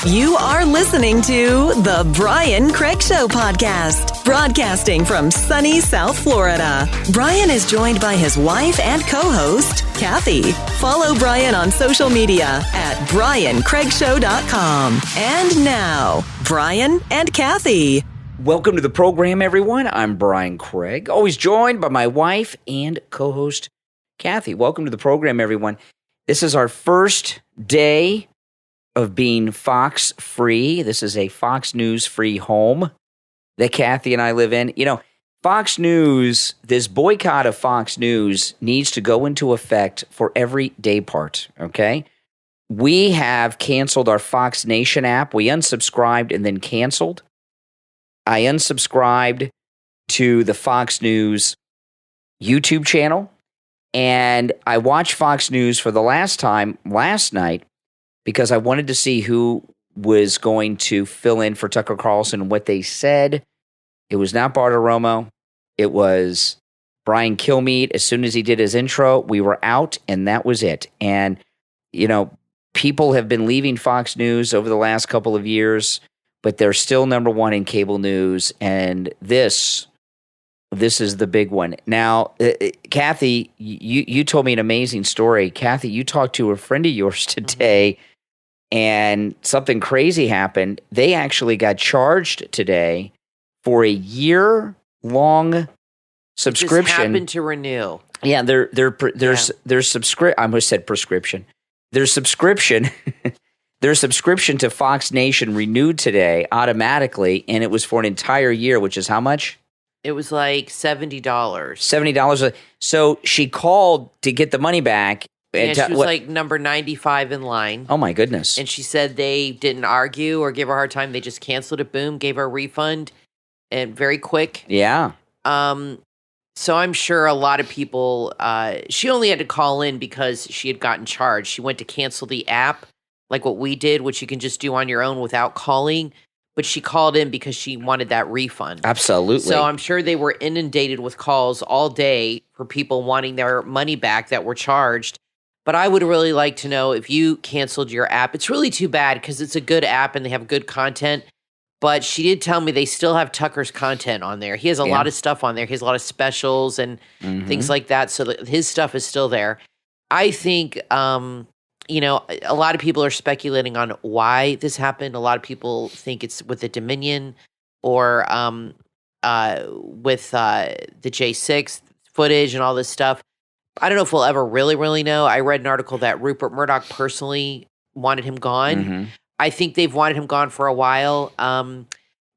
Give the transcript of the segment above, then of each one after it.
You are listening to The Brian Craig Show podcast, broadcasting from sunny South Florida. Brian is joined by his wife and co-host, Kathy. Follow Brian on social media at briancraigshow.com. And now, Brian and Kathy. Welcome to the program, everyone. I'm Brian Craig, always joined by my wife and co-host, Kathy. Welcome to the program, everyone. This is our first day of being Fox free. This is a Fox News free home that Kathy and I live in. You know, Fox News, this boycott of Fox News needs to go into effect for every day part, okay? We have canceled our Fox Nation app. We unsubscribed and then canceled. I unsubscribed to the Fox News YouTube channel, and I watched Fox News for the last time last night because I wanted to see who was going to fill in for Tucker Carlson and what they said. It was not Bartiromo. It was Brian Kilmeade. As soon as he did his intro, we were out, and that was it. And, you know, people have been leaving Fox News over the last couple of years, but they're still number one in cable news, and this is the big one. Now, Kathy, you told me an amazing story. Kathy, you talked to a friend of yours today, and something crazy happened. They actually got charged today for a year-long subscription. It just happened to renew. Yeah, their subscription. I almost said prescription. Their subscription. Their subscription to Fox Nation renewed today automatically, and it was for an entire year, which is how much? It was like $70. $70. So she called to get the money back. And she was like number 95 in line. Oh, my goodness. And she said they didn't argue or give her a hard time. They just canceled it. Boom, gave her a refund, and very quick. Yeah. So I'm sure a lot of people, she only had to call in because she had gotten charged. She went to cancel the app, like what we did, which you can just do on your own without calling. But she called in because she wanted that refund. Absolutely. So I'm sure they were inundated with calls all day for people wanting their money back that were charged. But I would really like to know if you canceled your app. It's really too bad because it's a good app and they have good content. But she did tell me they still have Tucker's content on there. He has a lot of stuff on there. He has a lot of specials and things like that. So his stuff is still there. I think, you know, a lot of people are speculating on why this happened. A lot of people think it's with the Dominion or with the J6 footage and all this stuff. I don't know if we'll ever really know. I read an article that Rupert Murdoch personally wanted him gone. I think they've wanted him gone for a while,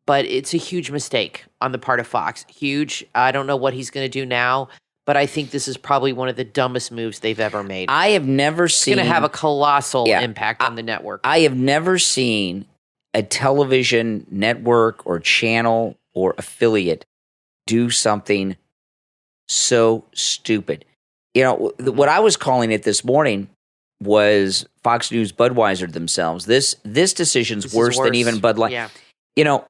but it's a huge mistake on the part of Fox. Huge. I don't know what he's going to do now, but I think this is probably one of the dumbest moves they've ever made. I have never seen... It's going to have a colossal impact on the network. I have never seen a television network or channel or affiliate do something so stupid. You know, what I was calling it this morning was Fox News Budweiser themselves. This decision's worse than even Bud Light. Yeah. You know,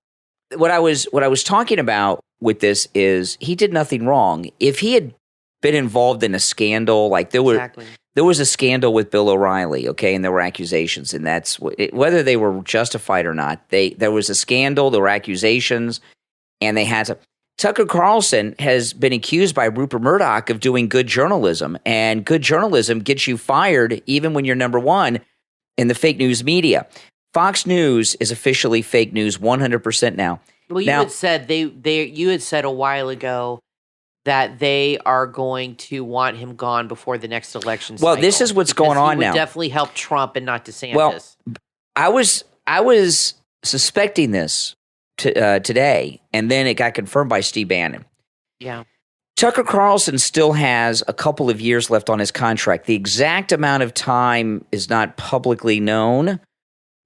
what I was talking about with this is he did nothing wrong. If he had been involved in a scandal, like there was a scandal with Bill O'Reilly, okay, and there were accusations, and that's whether they were justified or not. There was a scandal, there were accusations, and they had to. Tucker Carlson has been accused by Rupert Murdoch of doing good journalism, and good journalism gets you fired even when you're number one in the fake news media. Fox News is officially fake news 100% now. Well, you had said you had said a while ago that they are going to want him gone before the next election cycle. Well, this is what's going on now. He would definitely help Trump and not DeSantis. Well, I was suspecting this today, and then it got confirmed by Steve Bannon. Yeah. Tucker Carlson still has a couple of years left on his contract. The exact amount of time is not publicly known,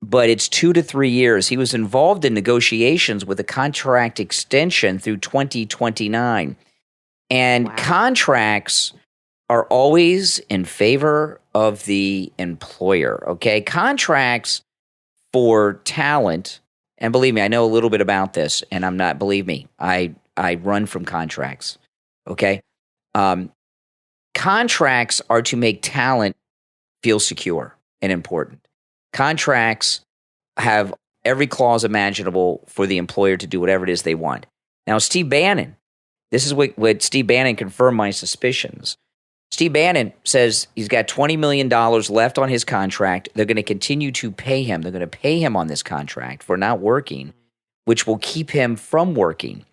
but it's 2 to 3 years. He was involved in negotiations with a contract extension through 2029. And contracts are always in favor of the employer, okay? Contracts for talent, and believe me, I know a little bit about this, and I'm not, believe me, I run from contracts, okay? Contracts are to make talent feel secure and important. Contracts have every clause imaginable for the employer to do whatever it is they want. Now, Steve Bannon, this is what Steve Bannon confirmed my suspicions. Steve Bannon says he's got $20 million left on his contract. They're going to continue to pay him. They're going to pay him on this contract for not working, which will keep him from working.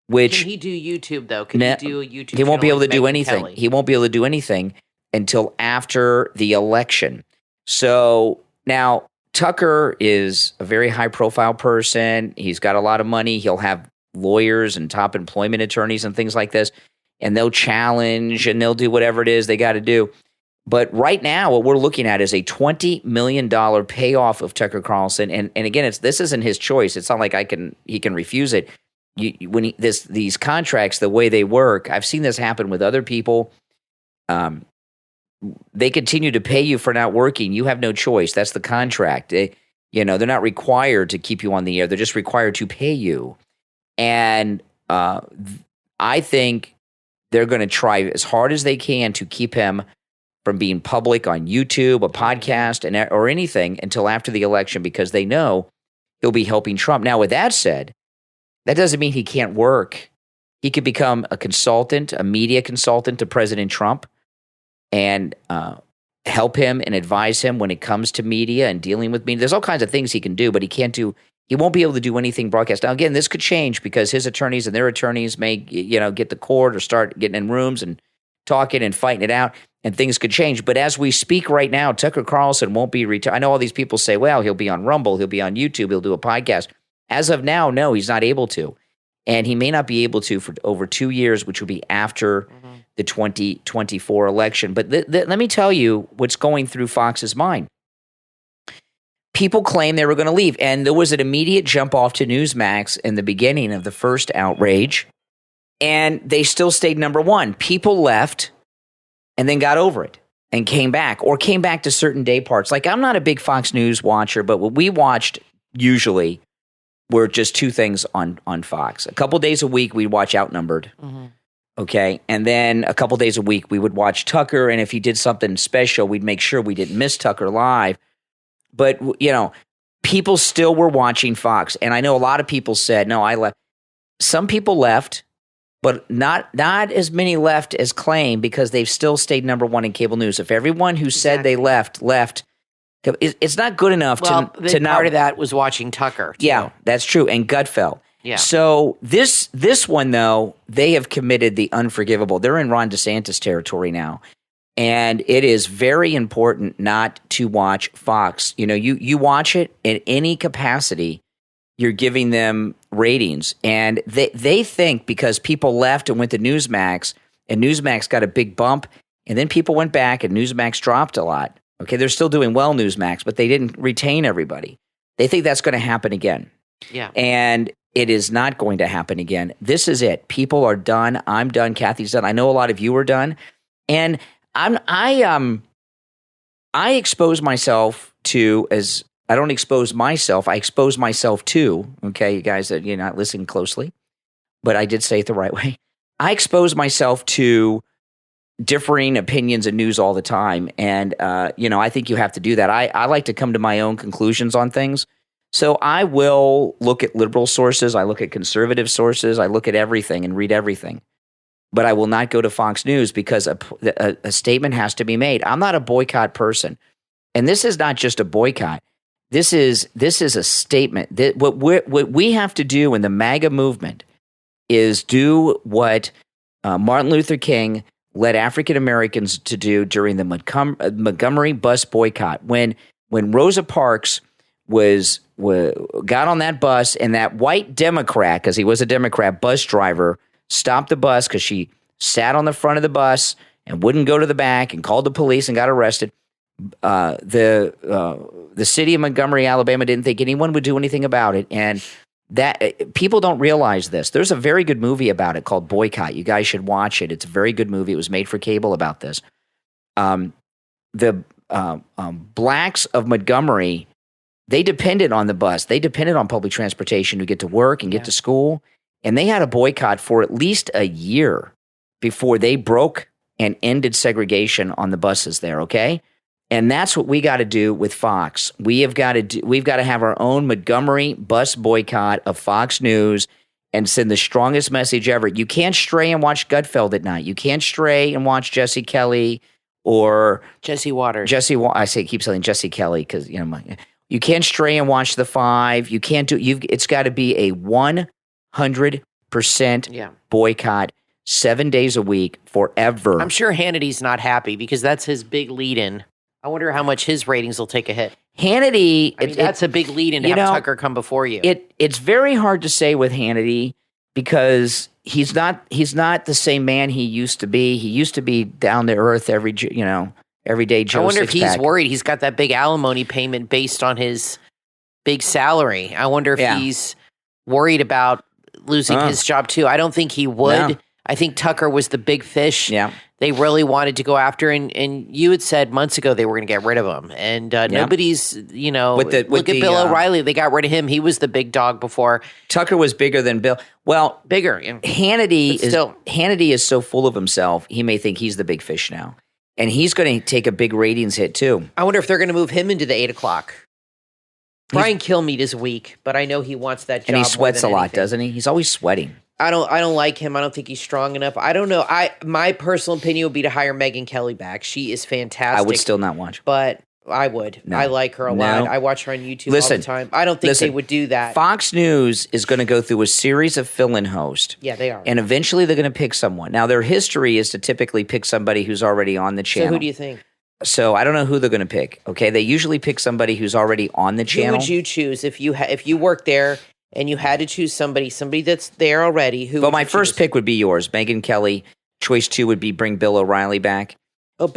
Which Can he do YouTube, though? Can he do a YouTube He won't be able to do Megyn anything. Kelly? He won't be able to do anything until after the election. So now Tucker is a very high-profile person. He's got a lot of money. He'll have lawyers and top employment attorneys and things like this, and they'll challenge and they'll do whatever it is they got to do. But right now, what we're looking at is a $20 million payoff of Tucker Carlson. And again, this isn't his choice. It's not like he can refuse it. These contracts, the way they work, I've seen this happen with other people. They continue to pay you for not working. You have no choice. That's the contract. They're not required to keep you on the air. They're just required to pay you. And I think they're going to try as hard as they can to keep him from being public on YouTube, a podcast, or anything until after the election, because they know he'll be helping Trump. Now, with that said, that doesn't mean he can't work. He could become a consultant, a media consultant to President Trump, and help him and advise him when it comes to media and dealing with media. There's all kinds of things he can do, but he won't be able to do anything broadcast. Now, again, this could change because his attorneys and their attorneys may, get the court or start getting in rooms and talking and fighting it out, and things could change. But as we speak right now, Tucker Carlson won't be retired. I know all these people say, well, he'll be on Rumble, he'll be on YouTube, he'll do a podcast. As of now, no, he's not able to. And he may not be able to for over 2 years, which will be after the 2024 election. But let me tell you what's going through Fox's mind. People claim they were going to leave, and there was an immediate jump off to Newsmax in the beginning of the first outrage, and they still stayed number one. People left and then got over it and came back to certain day parts. Like, I'm not a big Fox News watcher, but what we watched usually were just two things on Fox. A couple days a week, we'd watch Outnumbered. Okay. And then a couple days a week, we would watch Tucker. And if he did something special, we'd make sure we didn't miss Tucker live. But, people still were watching Fox. And I know a lot of people said, no, I left. Some people left, but not as many left as claimed, because they've still stayed number one in cable news. If everyone who said they left, it's not good enough to not. Part of that was watching Tucker, too. Yeah, that's true. And Gutfeld. Yeah. So this one, though, they have committed the unforgivable. They're in Ron DeSantis territory now. And it is very important not to watch Fox. You watch it in any capacity, you're giving them ratings. And they think because people left and went to Newsmax, and Newsmax got a big bump, and then people went back and Newsmax dropped a lot. Okay, they're still doing well, Newsmax, but they didn't retain everybody. They think that's going to happen again. Yeah. And it is not going to happen again. This is it. People are done. I'm done. Kathy's done. I know a lot of you are done. And I expose myself to, as I don't expose myself, I expose myself to, okay, you guys that you're not listening closely, but I did say it the right way. I expose myself to differing opinions and news all the time. And, I think you have to do that. I like to come to my own conclusions on things. So I will look at liberal sources. I look at conservative sources. I look at everything and read everything. But I will not go to Fox News because a statement has to be made. I'm not a boycott person. And this is not just a boycott. This is a statement. That what we have to do in the MAGA movement is do what Martin Luther King led African Americans to do during the Montgomery bus boycott. When Rosa Parks got on that bus, and that white Democrat, because he was a Democrat, bus driver, stopped the bus because she sat on the front of the bus and wouldn't go to the back and called the police and got arrested. The city of Montgomery, Alabama, didn't think anyone would do anything about it, and that people don't realize this. There's a very good movie about it called Boycott. You guys should watch it. It's a very good movie. It was made for cable about this. The blacks of Montgomery, they depended on the bus. They depended on public transportation to get to work and get to school. And they had a boycott for at least a year before they broke and ended segregation on the buses there, okay? And that's what we got to do with Fox. We've got to have our own Montgomery bus boycott of Fox News and send the strongest message ever. You can't stray and watch Gutfeld at night. You can't stray and watch Jesse Kelly or Jesse Waters. Keep saying Jesse Kelly because you can't stray and watch The Five. You can't do. It's got to be a 100% boycott, 7 days a week forever. I'm sure Hannity's not happy because that's his big lead-in. I wonder how much his ratings will take a hit. Hannity, that's a big lead-in to have Tucker come before you. It's very hard to say with Hannity because he's not the same man he used to be. He used to be down to earth every day. Joe I wonder if Sixpack. he's worried. He's got that big alimony payment based on his big salary. I wonder if he's worried about losing his job too. I don't think he would. No. I think Tucker was the big fish. Yeah. They really wanted to go after, and you had said months ago they were going to get rid of him. And nobody's, look at Bill O'Reilly. They got rid of him. He was the big dog before. Tucker was bigger than Bill. Well, bigger. Hannity is so full of himself, he may think he's the big fish now. And he's going to take a big ratings hit too. I wonder if they're going to move him into the 8 o'clock. Brian Kilmeade is weak, but I know he wants that job. And he sweats a lot, anything. doesn't he? He's always sweating. I don't like him. I don't think he's strong enough. I don't know. My personal opinion would be to hire Megyn Kelly back. She is fantastic. I would still not watch. But I would. No. I like her a lot. I watch her on YouTube all the time. I don't think they would do that. Fox News is going to go through a series of fill-in hosts. Yeah, they are. And eventually they're going to pick someone. Now, their history is to typically pick somebody who's already on the channel. So who do you think? So I don't know who they're going to pick. Okay, they usually pick somebody who's already on the channel. Who would you choose if you worked there and you had to choose somebody that's there already? Who? Well, my first pick would be yours, Megyn Kelly. Choice 2 would be bring Bill O'Reilly back. Oh,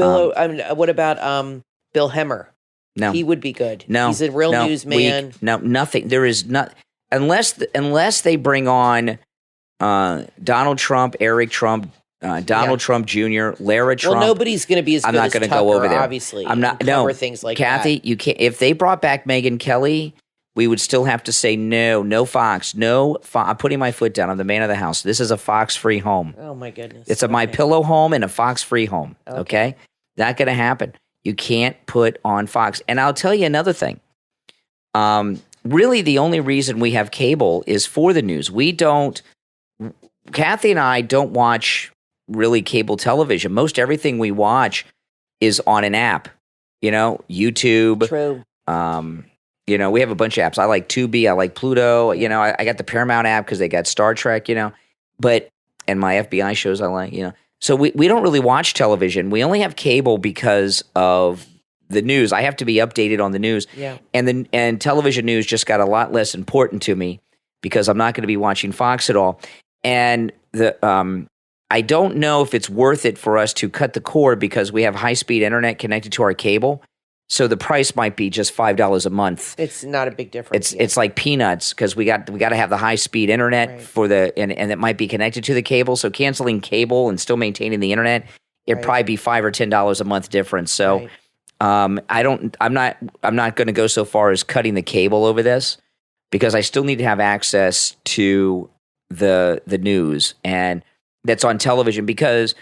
what about Bill Hemmer? No, he would be good. No, he's a real newsman. No, nothing. There is not unless they bring on Donald Trump, Eric Trump. Donald Trump Jr., Lara Trump. Well, nobody's going to be as I'm good not as going to Tucker, go over there. Obviously, I'm not. Cover things like Kathy, that. You can't. If they brought back Megyn Kelly, we would still have to say no Fox, no. I'm putting my foot down. I'm the man of the house. This is a Fox-free home. Oh my goodness, it's a My Pillow home and a Fox-free home. Okay, not going to happen. You can't put on Fox. And I'll tell you another thing. Really, the only reason we have cable is for the news. We don't. Kathy and I don't watch really cable television. Most everything we watch is on an app, YouTube. True. We have a bunch of apps. I like Tubi. I like Pluto. I got the Paramount app because they got Star Trek, and my FBI shows I like, So we don't really watch television. We only have cable because of the news. I have to be updated on the news. Yeah. And television news just got a lot less important to me because I'm not going to be watching Fox at all. And I don't know if it's worth it for us to cut the cord because we have high-speed internet connected to our cable. So the price might be just $5 a month. It's not a big difference. It's like peanuts because we got to have the high-speed internet for and it might be connected to the cable. So canceling cable and still maintaining the internet, it'd probably be $5 or $10 a month difference. So I'm not going to go so far as cutting the cable over this because I still need to have access to the news and that's on television because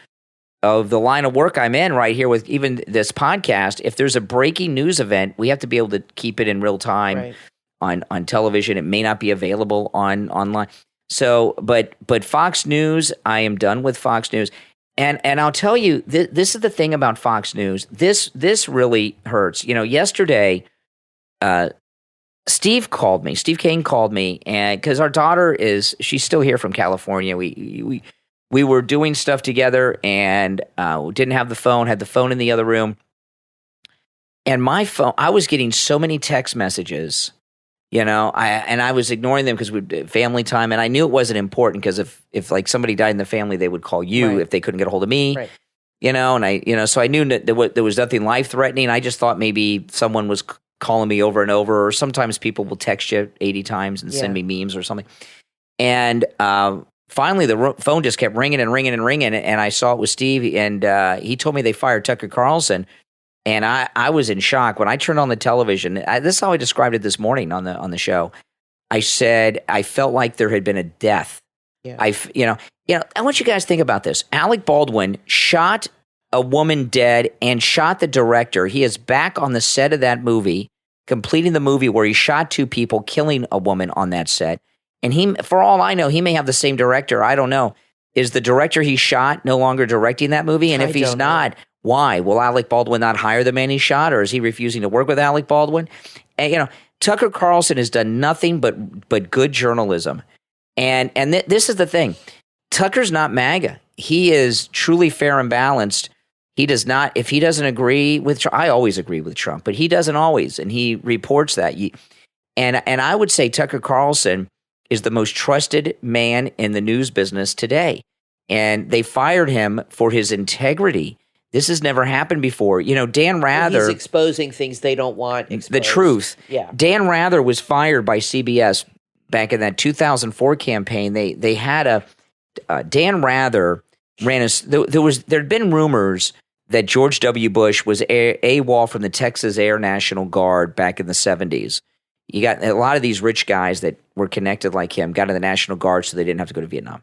of the line of work I'm in right here with even this podcast. If there's a breaking news event, we have to be able to keep it in real time on television. It may not be available online. So, but Fox News, I am done with Fox News. And I'll tell you, this is the thing about Fox News. This really hurts. Yesterday, Steve Kane called me, and because our daughter she's still here from California. We were doing stuff together and didn't have the phone, had the phone in the other room. And my phone, I was getting so many text messages, I was ignoring them because we family time. And I knew it wasn't important because if like somebody died in the family, they would call you if they couldn't get a hold of me, and so I knew that there was nothing life threatening. I just thought maybe someone was calling me over and over, or sometimes people will text you 80 times and send me memes or something. And, finally, the phone just kept ringing and ringing and ringing, and I saw it was Steve, and he told me they fired Tucker Carlson, and I was in shock. When I turned on the television, this is how I described it this morning on the show. I said I felt like there had been a death. Yeah. I want you guys to think about this. Alec Baldwin shot a woman dead and shot the director. He is back on the set of that movie, completing the movie where he shot 2 people, killing a woman on that set. And he, for all I know, he may have the same director. I don't know. Is the director he shot no longer directing that movie? And if he's not, why? Will Alec Baldwin not hire the man he shot, or is he refusing to work with Alec Baldwin? And, Tucker Carlson has done nothing but good journalism. And this is the thing. Tucker's not MAGA. He is truly fair and balanced. He does not, if he doesn't agree with Trump, I always agree with Trump, but he doesn't always, and he reports that. And I would say Tucker Carlson is the most trusted man in the news business today. And they fired him for his integrity. This has never happened before. Dan Rather. He's exposing things they don't want exposed. The truth. Yeah. Dan Rather was fired by CBS back in that 2004 campaign. They had Dan Rather ran there'd been rumors that George W. Bush was AWOL from the Texas Air National Guard back in the 70s. You got a lot of these rich guys that were connected like him, got in the National Guard so they didn't have to go to Vietnam.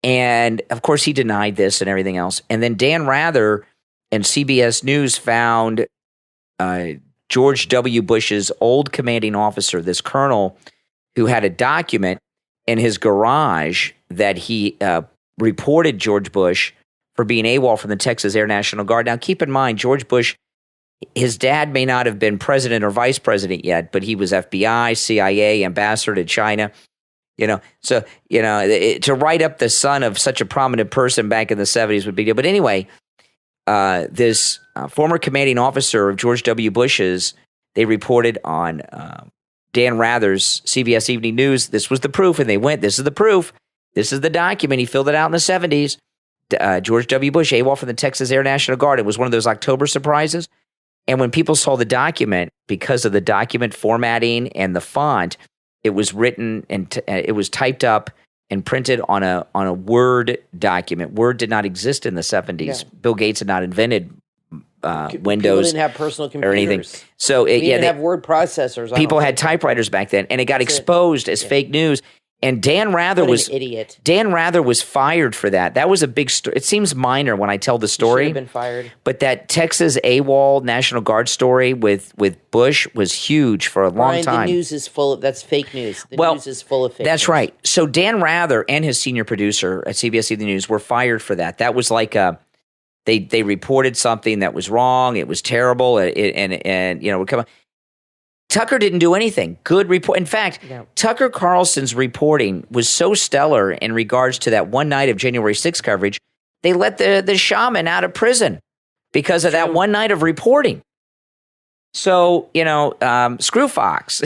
And, of course, he denied this and everything else. And then Dan Rather and CBS News found George W. Bush's old commanding officer, this colonel, who had a document in his garage that he reported George Bush for being AWOL from the Texas Air National Guard. Now, keep in mind, George Bush, his dad may not have been president or vice president yet, but he was FBI, CIA, ambassador to China. To write up the son of such a prominent person back in the 70s would be good. But anyway, this former commanding officer of George W. Bush's, they reported on Dan Rather's CBS Evening News. This was the proof, and they went, this is the proof. This is the document. He filled it out in the 70s. George W. Bush, AWOL from the Texas Air National Guard. It was one of those October surprises. And when people saw the document, because of the document formatting and the font, it was written and it was typed up and printed on a Word document. Word did not exist in the 70s. Yeah. Bill Gates had not invented Windows. People didn't have personal computers or anything. So they didn't have word processors. People had typewriters back then, and it got exposed as fake news. And Dan Rather was an idiot. Dan Rather was fired for that. That was a big story. It seems minor when I tell the story. He should have been fired. But that Texas AWOL National Guard story with Bush was huge for a long time. The news is full of that's fake news. The news is full of fake news. That's right. So Dan Rather and his senior producer at CBS Evening News were fired for that. That was like they reported something that was wrong. It was terrible. And would come up. Tucker didn't do anything. Good report. In fact, Tucker Carlson's reporting was so stellar in regards to that one night of January 6th coverage, they let the shaman out of prison because of that one night of reporting. So, screw Fox,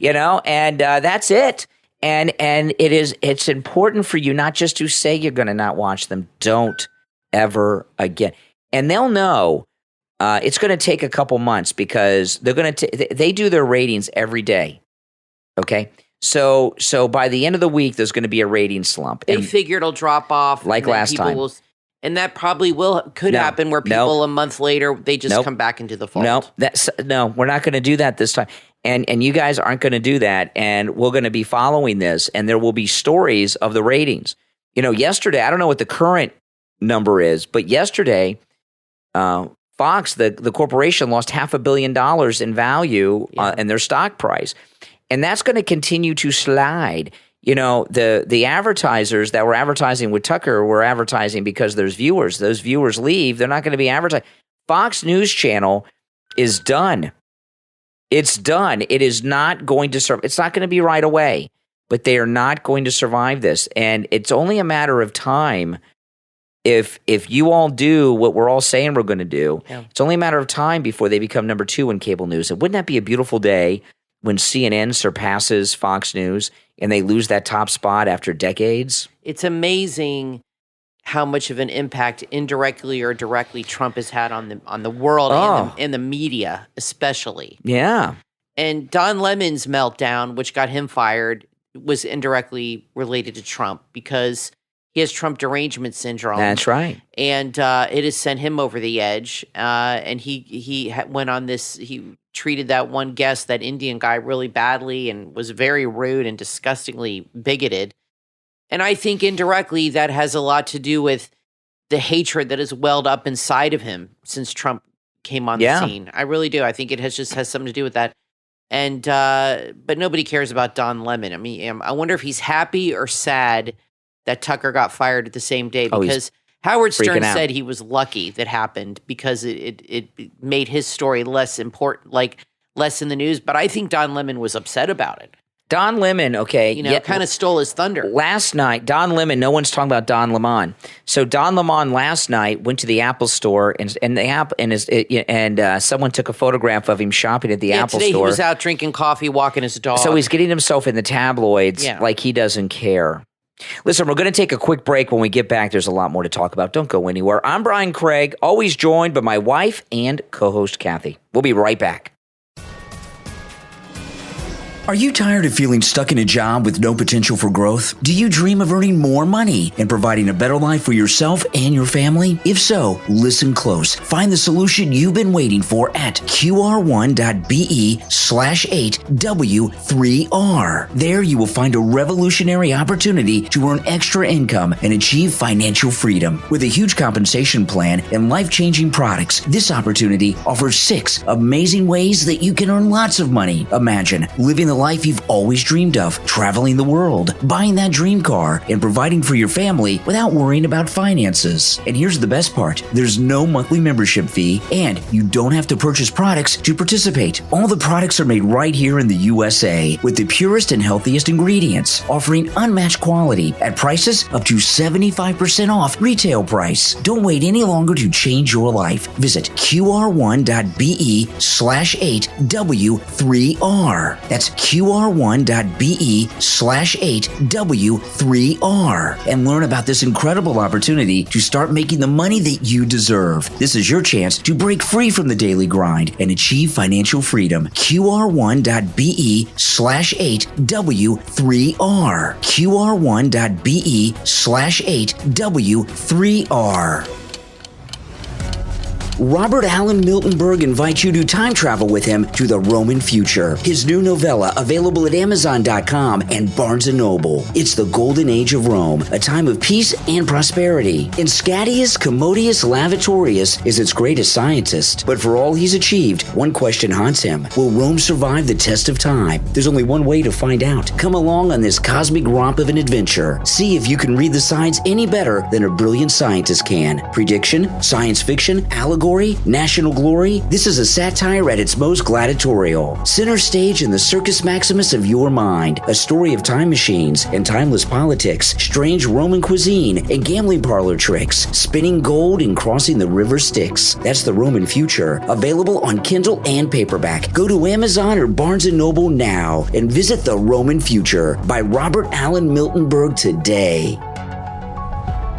and that's it. And it's important for you not just to say you're going to not watch them. Don't ever again. And they'll know. It's going to take a couple months because they're going to they do their ratings every day. Okay, so by the end of the week, there's going to be a rating slump. They figure it'll drop off like last time, and that probably could happen where people a month later they just come back into the fold. No, we're not going to do that this time, and you guys aren't going to do that, and we're going to be following this, and there will be stories of the ratings. Yesterday, I don't know what the current number is, but yesterday. Fox, the corporation, lost $500 million in value in their stock price. And that's going to continue to slide. The advertisers that were advertising with Tucker were advertising because there's viewers. Those viewers leave. They're not going to be advertising. Fox News Channel is done. It's done. It is not going to survive. It's not going to be right away, but they are not going to survive this. And it's only a matter of time. If you all do what we're all saying we're going to do, it's only a matter of time before they become number 2 in cable news. And wouldn't that be a beautiful day when CNN surpasses Fox News and they lose that top spot after decades? It's amazing how much of an impact, indirectly or directly, Trump has had on the world and the media, especially. Yeah. And Don Lemon's meltdown, which got him fired, was indirectly related to Trump because he has Trump derangement syndrome. That's right. And it has sent him over the edge. And he went on this, he treated that one guest, that Indian guy, really badly and was very rude and disgustingly bigoted. And I think indirectly that has a lot to do with the hatred that has welled up inside of him since Trump came on the scene. I really do. I think it has something to do with that. And but nobody cares about Don Lemon. I mean, I wonder if he's happy or sad that Tucker got fired at the same day, because Howard Stern said he was lucky that happened because it made his story less important, like less in the news. But I think Don Lemon was upset about it. Don Lemon, kind of stole his thunder. Last night, Don Lemon, no one's talking about Don Lemon. So Don Lemon last night went to the Apple store and someone took a photograph of him shopping at the Apple today store. He was out drinking coffee, walking his dog. So he's getting himself in the tabloids like he doesn't care. Listen, we're going to take a quick break. When we get back, there's a lot more to talk about. Don't go anywhere. I'm Brian Craig, always joined by my wife and co-host Kathy. We'll be right back. Are you tired of feeling stuck in a job with no potential for growth? Do you dream of earning more money and providing a better life for yourself and your family? If so, listen close. Find the solution you've been waiting for at qr1.be/8w3r. There you will find a revolutionary opportunity to earn extra income and achieve financial freedom. With a huge compensation plan and life-changing products, this opportunity offers 6 amazing ways that you can earn lots of money. Imagine living the life you've always dreamed of, traveling the world, buying that dream car, and providing for your family without worrying about finances. And here's the best part. There's no monthly membership fee, and you don't have to purchase products to participate. All the products are made right here in the USA with the purest and healthiest ingredients, offering unmatched quality at prices up to 75% off retail price. Don't wait any longer to change your life. Visit qr1.be/8w3r. That's qr1.be/8w3r and learn about this incredible opportunity to start making the money that you deserve. This is your chance to break free from the daily grind and achieve financial freedom. qr1.be/8w3r. qr1.be/8w3r. Robert Allen Miltenberg invites you to time travel with him to the Roman future. His new novella, available at Amazon.com and Barnes & Noble. It's the golden age of Rome, a time of peace and prosperity. And Scadius Commodius Lavatorius is its greatest scientist. But for all he's achieved, one question haunts him. Will Rome survive the test of time? There's only one way to find out. Come along on this cosmic romp of an adventure. See if you can read the signs any better than a brilliant scientist can. Prediction, science fiction, allegory, national glory. This is a satire at its most gladiatorial. Center stage in the Circus Maximus of your mind. A story of time machines and timeless politics, strange Roman cuisine and gambling parlor tricks, spinning gold and crossing the river Styx. That's the Roman future. Available on Kindle and paperback. Go to Amazon or Barnes & Noble now and visit The Roman Future by Robert Allen Miltenberg today.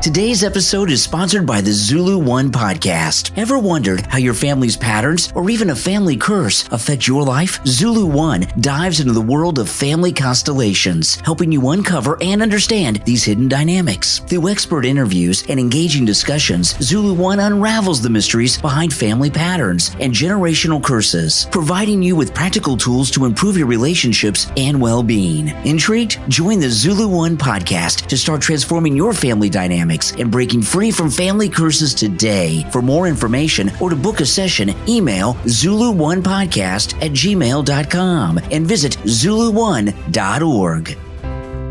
Today's episode is sponsored by the Zulu One podcast. Ever wondered how your family's patterns or even a family curse affect your life? Zulu One dives into the world of family constellations, helping you uncover and understand these hidden dynamics. Through expert interviews and engaging discussions, Zulu One unravels the mysteries behind family patterns and generational curses, providing you with practical tools to improve your relationships and well-being. Intrigued? Join the Zulu One podcast to start transforming your family dynamics and breaking free from family curses today. For more information or to book a session, email zuluonepodcast@gmail.com and visit zuluone.org.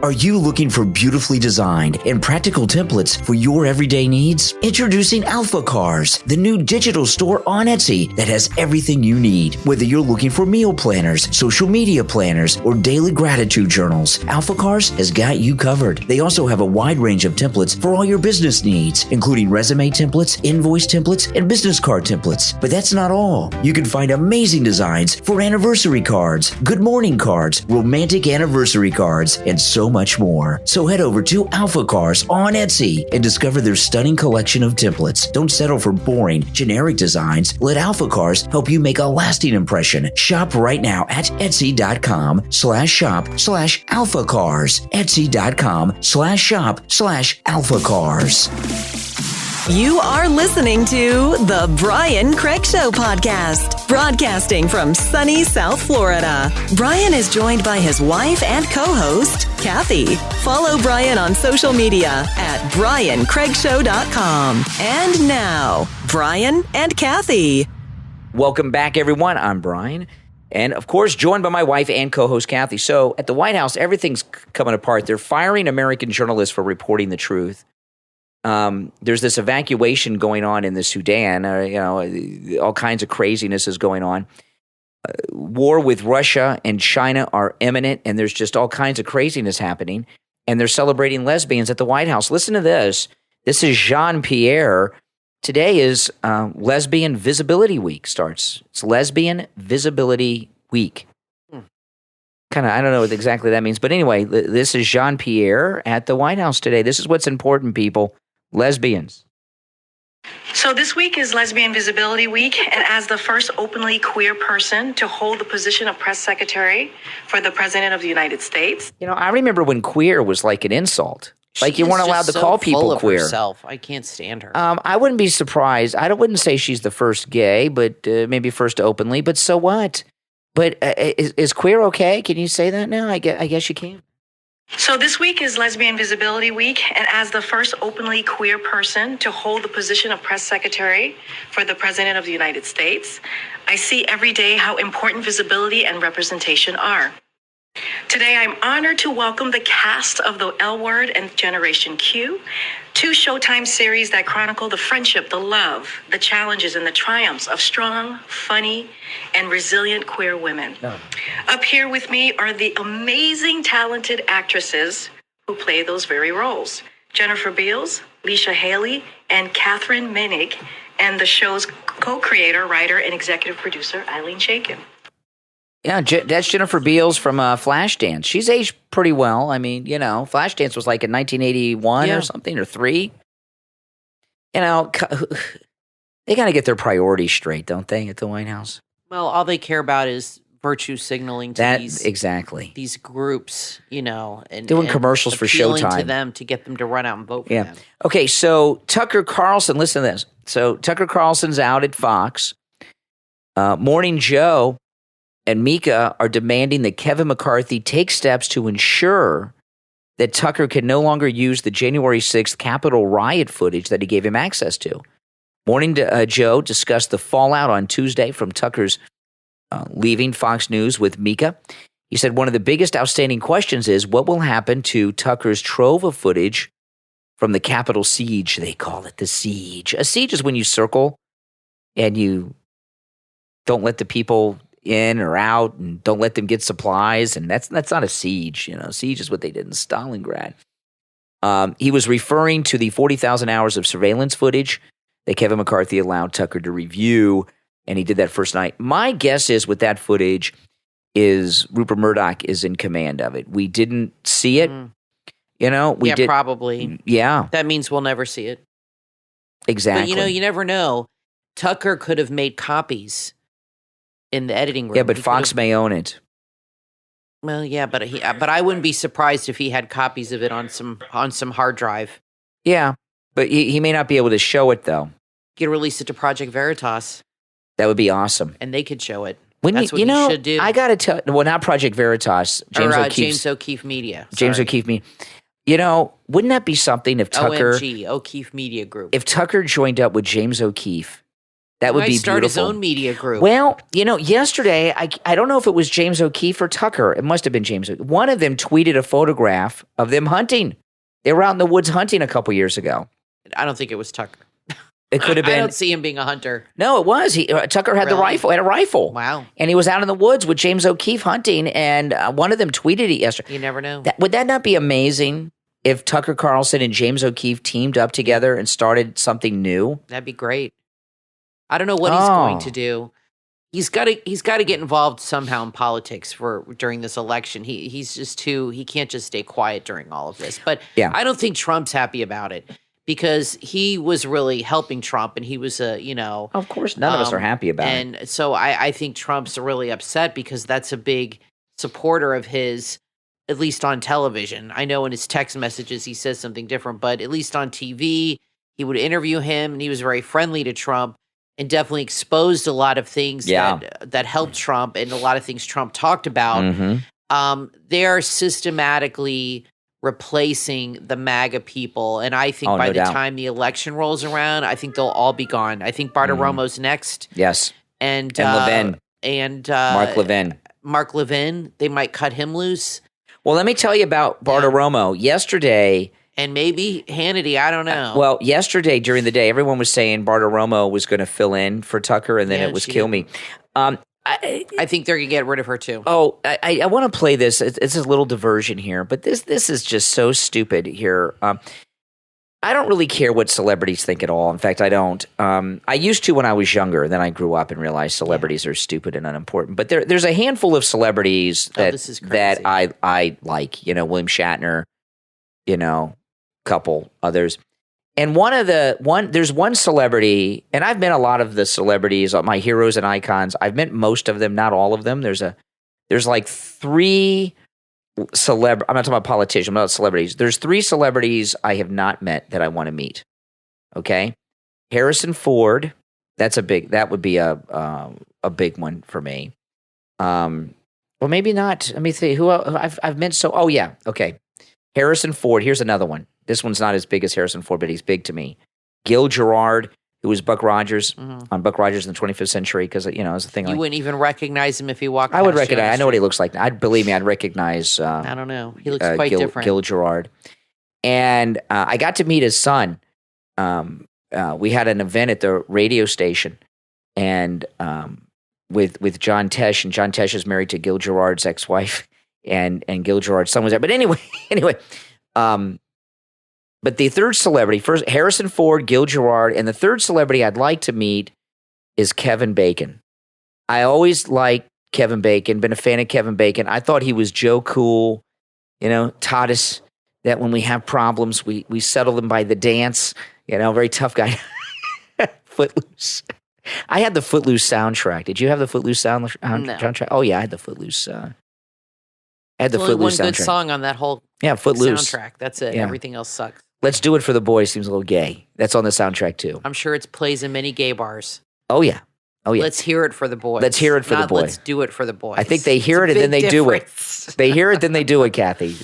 Are you looking for beautifully designed and practical templates for your everyday needs? Introducing Alpha Cars, the new digital store on Etsy that has everything you need. Whether you're looking for meal planners, social media planners, or daily gratitude journals, Alpha Cars has got you covered. They also have a wide range of templates for all your business needs, including resume templates, invoice templates, and business card templates. But that's not all. You can find amazing designs for anniversary cards, good morning cards, romantic anniversary cards, and so much more. So head over to Alpha Cars on Etsy and discover their stunning collection of templates. Don't settle for boring, generic designs. Let Alpha Cars help you make a lasting impression. Shop right now at etsy.com/shop/alphacars. etsy.com/shop/alphacars. You are listening to the Brian Craig Show podcast, broadcasting from sunny South Florida. Brian is joined by his wife and co-host, Kathy. Follow Brian on social media at briancraigshow.com. And now, Brian and Kathy. Welcome back, everyone. I'm Brian. And, of course, joined by my wife and co-host, Kathy. So, at the White House, everything's coming apart. They're firing American journalists for reporting the truth. There's this evacuation going on in the Sudan. All kinds of craziness is going on. War with Russia and China are imminent, and there's just all kinds of craziness happening. And they're celebrating lesbians at the White House. Listen to this. This is Jean-Pierre. Today is Lesbian Visibility Week starts. It's Lesbian Visibility Week. Kind of, I don't know what exactly that means. But anyway, this is Jean-Pierre at the White House today. This is what's important, people. Lesbians. So this week is Lesbian Visibility Week, and as the first openly queer person to hold the position of press secretary for the President of the United States. You know, I remember when queer was like an insult. Like you weren't allowed to call people queer. Herself. I can't stand her. I wouldn't be surprised. I wouldn't say she's the first gay, but maybe first openly. But so what? But is queer okay? Can you say that now? I guess you can. So this week is Lesbian Visibility Week, and as the first openly queer person to hold the position of press secretary for the President of the United States, I see every day how important visibility and representation are. Today, I'm honored to welcome the cast of The L Word and Generation Q, two Showtime series that chronicle the friendship, the love, the challenges, and the triumphs of strong, funny, and resilient queer women. No. Up here with me are the amazing, talented actresses who play those very roles. Jennifer Beals, Leisha Haley, and Catherine Menig, and the show's co-creator, writer, and executive producer, Eileen Shaken. Yeah, that's Jennifer Beals from Flashdance. She's aged pretty well. I mean, you know, Flashdance was like in 1981 or something, or 3. You know, they got to get their priorities straight, don't they, at the White House? Well, all they care about is virtue signaling to these groups, you know, and doing commercials for Showtime to them to get them to run out and vote for them. Okay, so Tucker Carlson, listen to this. So Tucker Carlson's out at Fox. Morning Joe and Mika are demanding that Kevin McCarthy take steps to ensure that Tucker can no longer use the January 6th Capitol riot footage that he gave him access to. Morning Joe discussed the fallout on Tuesday from Tucker's leaving Fox News with Mika. He said one of the biggest outstanding questions is what will happen to Tucker's trove of footage from the Capitol siege. They call it the siege. A siege is when you circle and you don't let the people in or out and don't let them get supplies, and that's not a siege. You know, siege is what they did in Stalingrad. He was referring to the 40,000 hours of surveillance footage that Kevin McCarthy allowed Tucker to review, and he did that first night. My guess is with that footage is Rupert Murdoch is in command of it. We didn't see it. You know, we did probably. Yeah. That means we'll never see it. Exactly. But you know, you never know. Tucker could have made copies in the editing room. Yeah, but Fox may own it. Well, yeah, but I wouldn't be surprised if he had copies of it on some hard drive. Yeah, but he may not be able to show it though. He could release it to Project Veritas. That would be awesome. And they could show it. That's what you should do. I got to tell. Well, not Project Veritas. James O'Keefe Media. James O'Keefe Media. You know, wouldn't that be something if Tucker? OMG, O'Keefe Media Group. If Tucker joined up with James O'Keefe. That would be beautiful. Start his own media group. Well, you know, yesterday, I don't know if it was James O'Keefe or Tucker. It must have been James O'Keefe. One of them tweeted a photograph of them hunting. They were out in the woods hunting a couple years ago. I don't think it was Tucker. It could have been. I don't see him being a hunter. No, it was. Tucker had the rifle. Had a rifle. Wow. And he was out in the woods with James O'Keefe hunting, and one of them tweeted it yesterday. You never know. Would that not be amazing if Tucker Carlson and James O'Keefe teamed up together and started something new? That'd be great. I don't know what he's going to do. He's got to get involved somehow in politics during this election. He's just he can't just stay quiet during all of this. But I don't think Trump's happy about it because he was really helping Trump, and he was Of course, none of us are happy about it. And so I think Trump's really upset because that's a big supporter of his, at least on television. I know in his text messages he says something different, but at least on TV, He would interview him, and he was very friendly to Trump and definitely exposed a lot of things that helped Trump and a lot of things Trump talked about. They're systematically replacing the MAGA people. And I think by the time the election rolls around, I think they'll all be gone. I think Bartiromo's next. Yes. And Levin. And Mark Levin, they might cut him loose. Well, let me tell you about Bartiromo. Yesterday, and maybe Hannity, I don't know. Well, yesterday during the day, everyone was saying Bartiromo was going to fill in for Tucker, and then it was kill me. I think they're going to get rid of her too. Oh, I want to play this. It's a little diversion here, but this is just so stupid here. I don't really care what celebrities think at all. In fact, I don't. I used to when I was younger. Then I grew up and realized celebrities are stupid and unimportant. But there's a handful of celebrities that I like. William Shatner. Couple others. And there's one celebrity, and I've met a lot of the celebrities, my heroes and icons. I've met most of them, not all of them. There's like three I'm not talking about politicians, I'm talking about celebrities. There's three celebrities I have not met that I want to meet. Okay? Harrison Ford, that would be a big one for me. Well, maybe not. Let me see who else I've met. Oh yeah, okay. Harrison Ford. Here's another one. This one's not as big as Harrison Ford, but he's big to me. Gil Gerard, who was Buck Rogers on Buck Rogers in the 25th century, because it was a thing. You wouldn't even recognize him if he walked. I would recognize. I know what he looks like. Believe me, I'd recognize. I don't know. He looks quite different. Gil Gerard, and I got to meet his son. We had an event at the radio station, and with John Tesh, and John Tesh is married to Gil Gerard's ex-wife, and Gil Gerard's son was there. But anyway. But the third celebrity, first Harrison Ford, Gil Gerard, and the third celebrity I'd like to meet is Kevin Bacon. I always liked Kevin Bacon, been a fan of Kevin Bacon. I thought he was Joe Cool, taught us that when we have problems, we settle them by the dance, very tough guy. Footloose. I had the Footloose soundtrack. Did you have the Footloose soundtrack? Oh, yeah, I had the Footloose I had the Footloose soundtrack. One good song on that whole Footloose soundtrack. That's it. Yeah. Everything else sucks. Let's Do It for the Boys seems a little gay. That's on the soundtrack too. I'm sure it plays in many gay bars. Oh yeah. Let's hear it for the boys. Let's hear it for the boys. Let's do it for the boys. I think they hear it and then they do it. They hear it, then they do it, Kathy.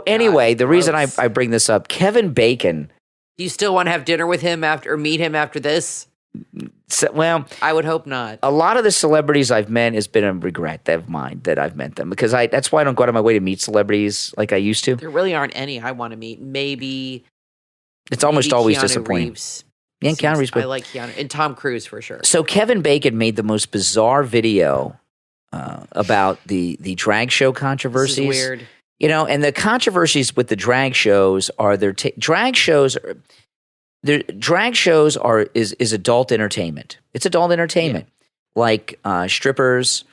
Anyway, the reason I bring this up, Kevin Bacon. Do you still want to have dinner with him or meet him after this? Well, I would hope not. A lot of the celebrities I've met has been a regret of mine that I've met them, because that's why I don't go out of my way to meet celebrities like I used to. There really aren't any I want to meet. Maybe it's almost always Keanu disappointing. Reeves. Yeah, Keanu Reeves. I like Keanu and Tom Cruise for sure. So Kevin Bacon made the most bizarre video about the drag show controversies. This is weird. And the controversies with the drag shows are drag shows is adult entertainment. It's adult entertainment, like strippers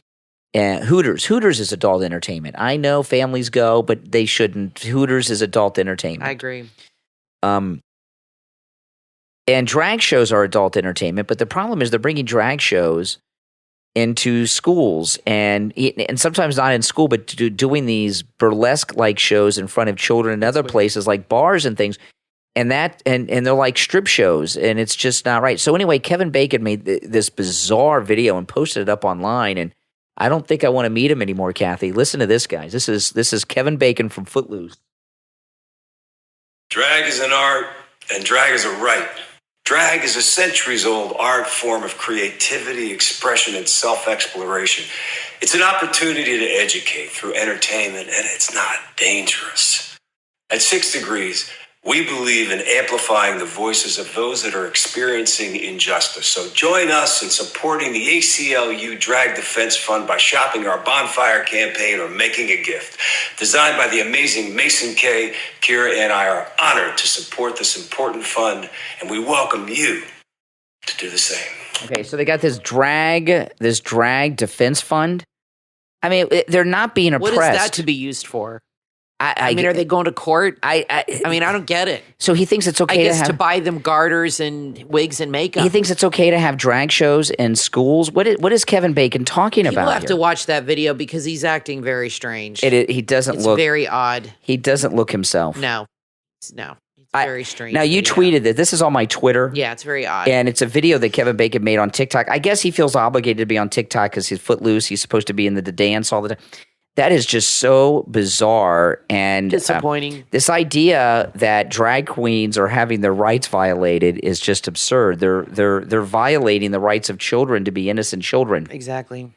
and Hooters. Hooters is adult entertainment. I know families go, but they shouldn't. Hooters is adult entertainment. I agree. And drag shows are adult entertainment, but the problem is they're bringing drag shows into schools and sometimes not in school, but doing these burlesque-like shows in front of children in other places like bars and things. And they're like strip shows, and it's just not right. So anyway, Kevin Bacon made this bizarre video and posted it up online, and I don't think I want to meet him anymore, Kathy. Listen to this, guys. This is Kevin Bacon from Footloose. Drag is an art, and drag is a right. Drag is a centuries-old art form of creativity, expression, and self-exploration. It's an opportunity to educate through entertainment, and it's not dangerous. At 6 Degrees, we believe in amplifying the voices of those that are experiencing injustice. So join us in supporting the ACLU Drag Defense Fund by shopping our bonfire campaign or making a gift. Designed by the amazing Mason Kay, Kira and I are honored to support this important fund, and we welcome you to do the same. Okay, so they got this drag defense fund. I mean, they're not being oppressed. What is that to be used for? I mean, are they going to court? I mean, I don't get it. So he thinks it's okay to buy them garters and wigs and makeup. He thinks it's okay to have drag shows in schools. What is Kevin Bacon talking about? People have to watch that video because he's acting very strange. He doesn't look. It's very odd. He doesn't look himself. No. Very strange. Now, you video. tweeted that. This is on my Twitter. Yeah, it's very odd. And it's a video that Kevin Bacon made on TikTok. I guess he feels obligated to be on TikTok because he's footloose. He's supposed to be in the dance all the time. That is just so bizarre and disappointing. This idea that drag queens are having their rights violated is just absurd. They're violating the rights of children to be innocent children. Exactly.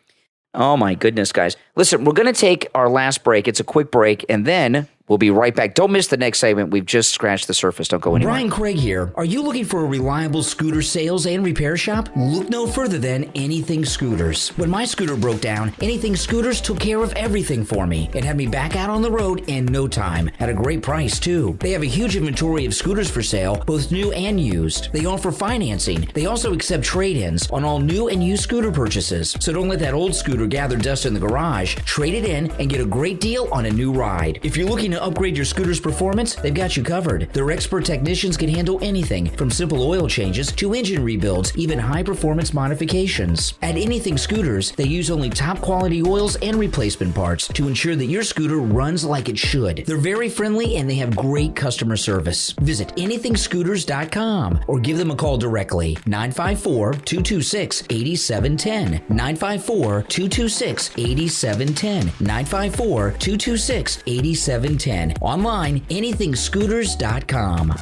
Oh my goodness, guys. Listen, we're going to take our last break. It's a quick break, and then we'll be right back. Don't miss the next segment. We've just scratched the surface. Don't go anywhere. Brian Craig here. Are you looking for a reliable scooter sales and repair shop? Look no further than Anything Scooters. When my scooter broke down, Anything Scooters took care of everything for me and had me back out on the road in no time. At a great price, too. They have a huge inventory of scooters for sale, both new and used. They offer financing. They also accept trade-ins on all new and used scooter purchases. So don't let that old scooter gather dust in the garage. Trade it in and get a great deal on a new ride. If you're looking to upgrade your scooter's performance, they've got you covered. Their expert technicians can handle anything from simple oil changes to engine rebuilds, even high-performance modifications. At Anything Scooters, they use only top-quality oils and replacement parts to ensure that your scooter runs like it should. They're very friendly and they have great customer service. Visit anythingscooters.com or give them a call directly. 954-226-8710. 954-226-8710. 954-226-8710. Online, anythingscooters.com.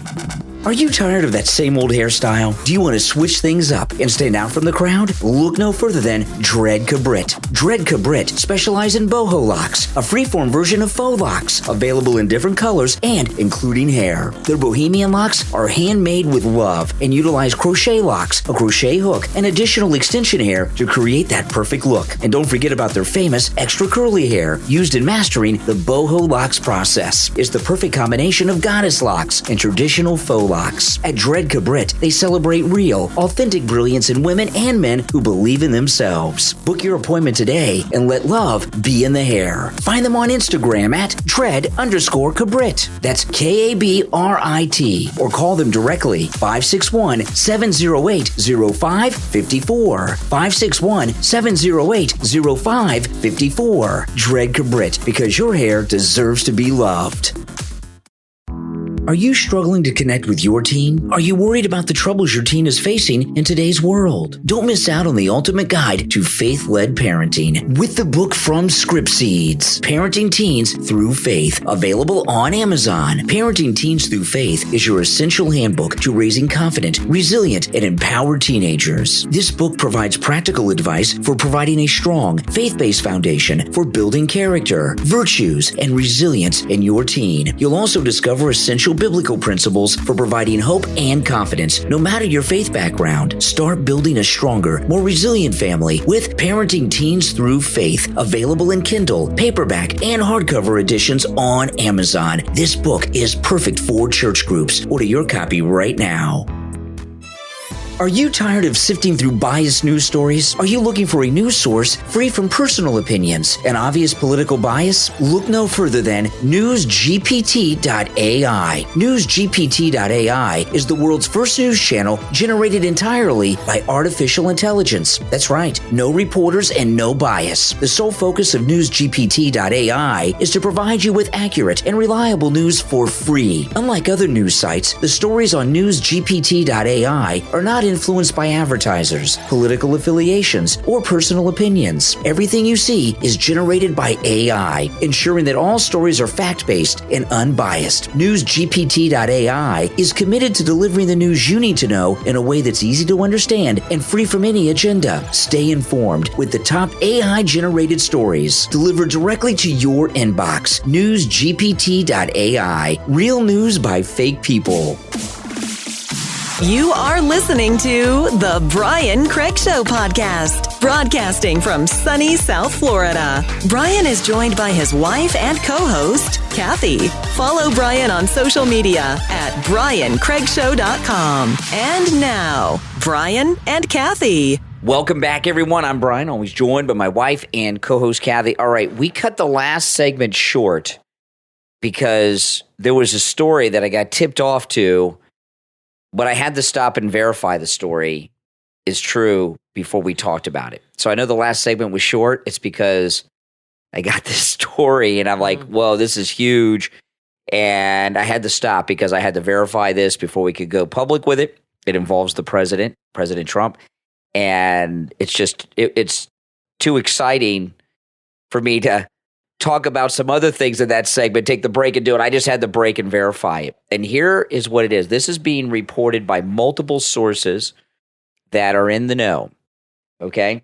Are you tired of that same old hairstyle? Do you want to switch things up and stand out from the crowd? Look no further than Dread Cabrit. Dread Cabrit specialize in boho locks, a freeform version of faux locks, available in different colors and including hair. Their bohemian locks are handmade with love and utilize crochet locks, a crochet hook, and additional extension hair to create that perfect look. And don't forget about their famous extra curly hair used in mastering the boho locks process. It's the perfect combination of goddess locks and traditional faux locks. At Dread Cabrit, they celebrate real, authentic brilliance in women and men who believe in themselves. Book your appointment today and let love be in the hair. Find them on Instagram at Dread_Cabrit. That's Kabrit. Or call them directly 561-708-0554. 561-708-0554. Dread Cabrit, because your hair deserves to be loved. Are you struggling to connect with your teen? Are you worried about the troubles your teen is facing in today's world? Don't miss out on the ultimate guide to faith-led parenting with the book from Script Seeds, Parenting Teens Through Faith, available on Amazon. Parenting Teens Through Faith is your essential handbook to raising confident, resilient, and empowered teenagers. This book provides practical advice for providing a strong, faith-based foundation for building character, virtues, and resilience in your teen. You'll also discover essential biblical principles for providing hope and confidence, no matter your faith background. Start building a stronger, more resilient family with Parenting Teens Through Faith, available in Kindle, paperback, and hardcover editions on Amazon. This book is perfect for church groups. Order your copy right now. Are you tired of sifting through biased news stories? Are you looking for a news source free from personal opinions and obvious political bias? Look no further than NewsGPT.ai. NewsGPT.ai is the world's first news channel generated entirely by artificial intelligence. That's right, no reporters and no bias. The sole focus of NewsGPT.ai is to provide you with accurate and reliable news for free. Unlike other news sites, the stories on NewsGPT.ai are not influenced by advertisers, political affiliations, or personal opinions. Everything you see is generated by AI, ensuring that all stories are fact-based and unbiased. NewsGPT.ai is committed to delivering the news you need to know in a way that's easy to understand and free from any agenda. Stay informed with the top AI-generated stories delivered directly to your inbox. NewsGPT.ai. Real news by fake people. You are listening to The Brian Craig Show podcast, broadcasting from sunny South Florida. Brian is joined by his wife and co-host, Kathy. Follow Brian on social media at BrianCraigShow.com. And now, Brian and Kathy. Welcome back, everyone. I'm Brian, always joined by my wife and co-host, Kathy. All right, we cut the last segment short because there was a story that I got tipped off to, but I had to stop and verify the story is true before we talked about it. So I know the last segment was short. It's because I got this story and I'm like, whoa, this is huge. And I had to stop because I had to verify this before we could go public with it. It involves the president, President Trump. And it's just, it's too exciting for me to talk about some other things in that segment, take the break and do it. I just had to break and verify it. And here is what it is. This is being reported by multiple sources that are in the know. Okay?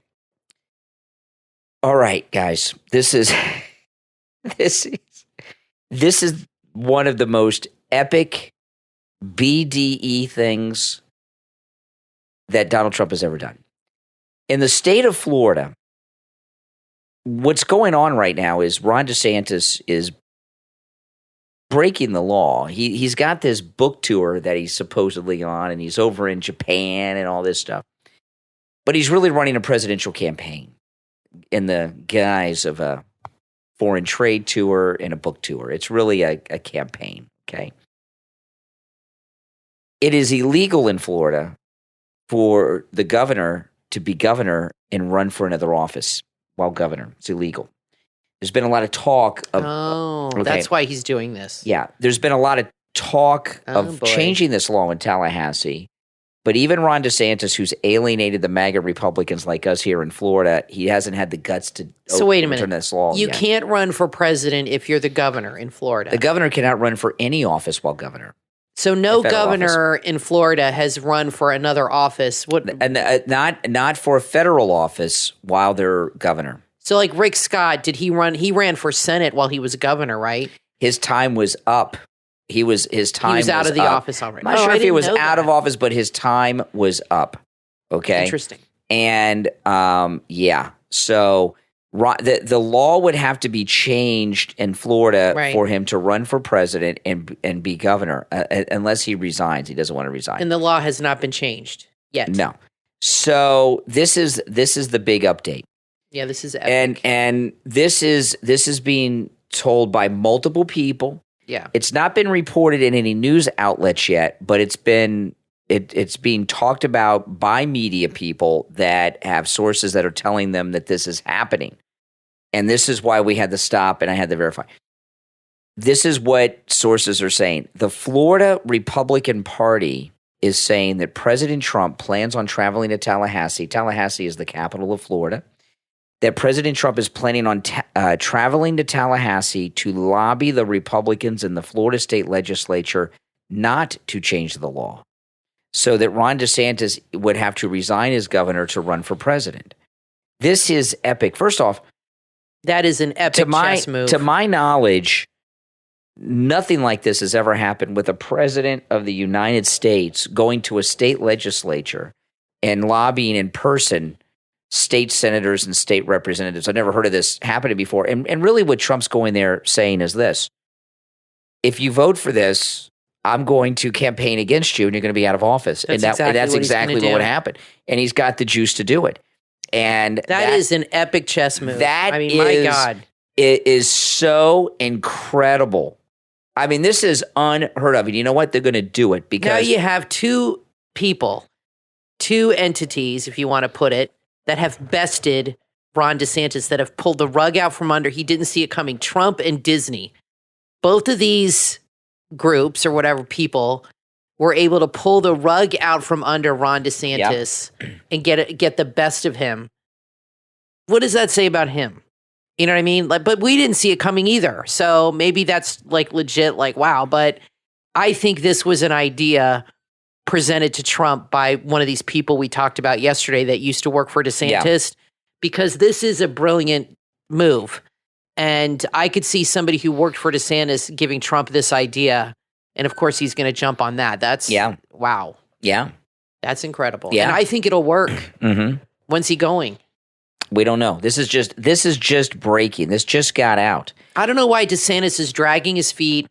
All right, guys. This is one of the most epic BDE things that Donald Trump has ever done. In the state of Florida, what's going on right now is Ron DeSantis is breaking the law. He's got this book tour that he's supposedly on, and he's over in Japan and all this stuff. But he's really running a presidential campaign in the guise of a foreign trade tour and a book tour. It's really a campaign, okay? It is illegal in Florida for the governor to be governor and run for another office while governor. It's illegal. There's been a lot of talk of... okay. That's why he's doing this. Yeah. There's been a lot of talk of changing this law in Tallahassee. But even Ron DeSantis, who's alienated the MAGA Republicans like us here in Florida, he hasn't had the guts to wait a minute. overturn this law. You can't run for president if you're the governor in Florida. The governor cannot run for any office while governor. So no governor in Florida has run for another office. And not for a federal office while they're governor. So like Rick Scott, did he run? He ran for Senate while he was governor, right? His time was up. He was out of the office already. I'm not sure if he was out of office, but his time was up. Okay. Interesting. And yeah. So the law would have to be changed in Florida for him to run for president and be governor, unless he resigns. He doesn't want to resign. And the law has not been changed yet. No. So this is the big update. Yeah, this is epic. And this is being told by multiple people. Yeah. It's not been reported in any news outlets yet, but it's being talked about by media people that have sources that are telling them that this is happening. And this is why we had to stop and I had to verify. This is what sources are saying. The Florida Republican Party is saying that President Trump plans on traveling to Tallahassee. Tallahassee is the capital of Florida. That President Trump is planning on traveling to Tallahassee to lobby the Republicans in the Florida state legislature not to change the law, so that Ron DeSantis would have to resign as governor to run for president. This is epic. First off, that is an epic chess move. To my knowledge, nothing like this has ever happened with a president of the United States going to a state legislature and lobbying in person state senators and state representatives. I've never heard of this happening before. And really what Trump's going there saying is this: if you vote for this, I'm going to campaign against you and you're going to be out of office. That's exactly what would happen. And he's got the juice to do it. And that is an epic chess move. My God. It is so incredible. I mean, this is unheard of. And you know what? They're going to do it because... Now you have two entities, if you want to put it, that have bested Ron DeSantis, that have pulled the rug out from under. He didn't see it coming. Trump and Disney. Both of these groups or whatever people were able to pull the rug out from under Ron DeSantis and get the best of him. What does that say about him? You know what I mean? But we didn't see it coming either. So maybe that's legit, wow. But I think this was an idea presented to Trump by one of these people we talked about yesterday that used to work for DeSantis, because this is a brilliant move. And I could see somebody who worked for DeSantis giving Trump this idea. And of course, he's going to jump on that. That's wow. Yeah. That's incredible. Yeah. And I think it'll work. Mm-hmm. When's he going? We don't know. This is just breaking. This just got out. I don't know why DeSantis is dragging his feet.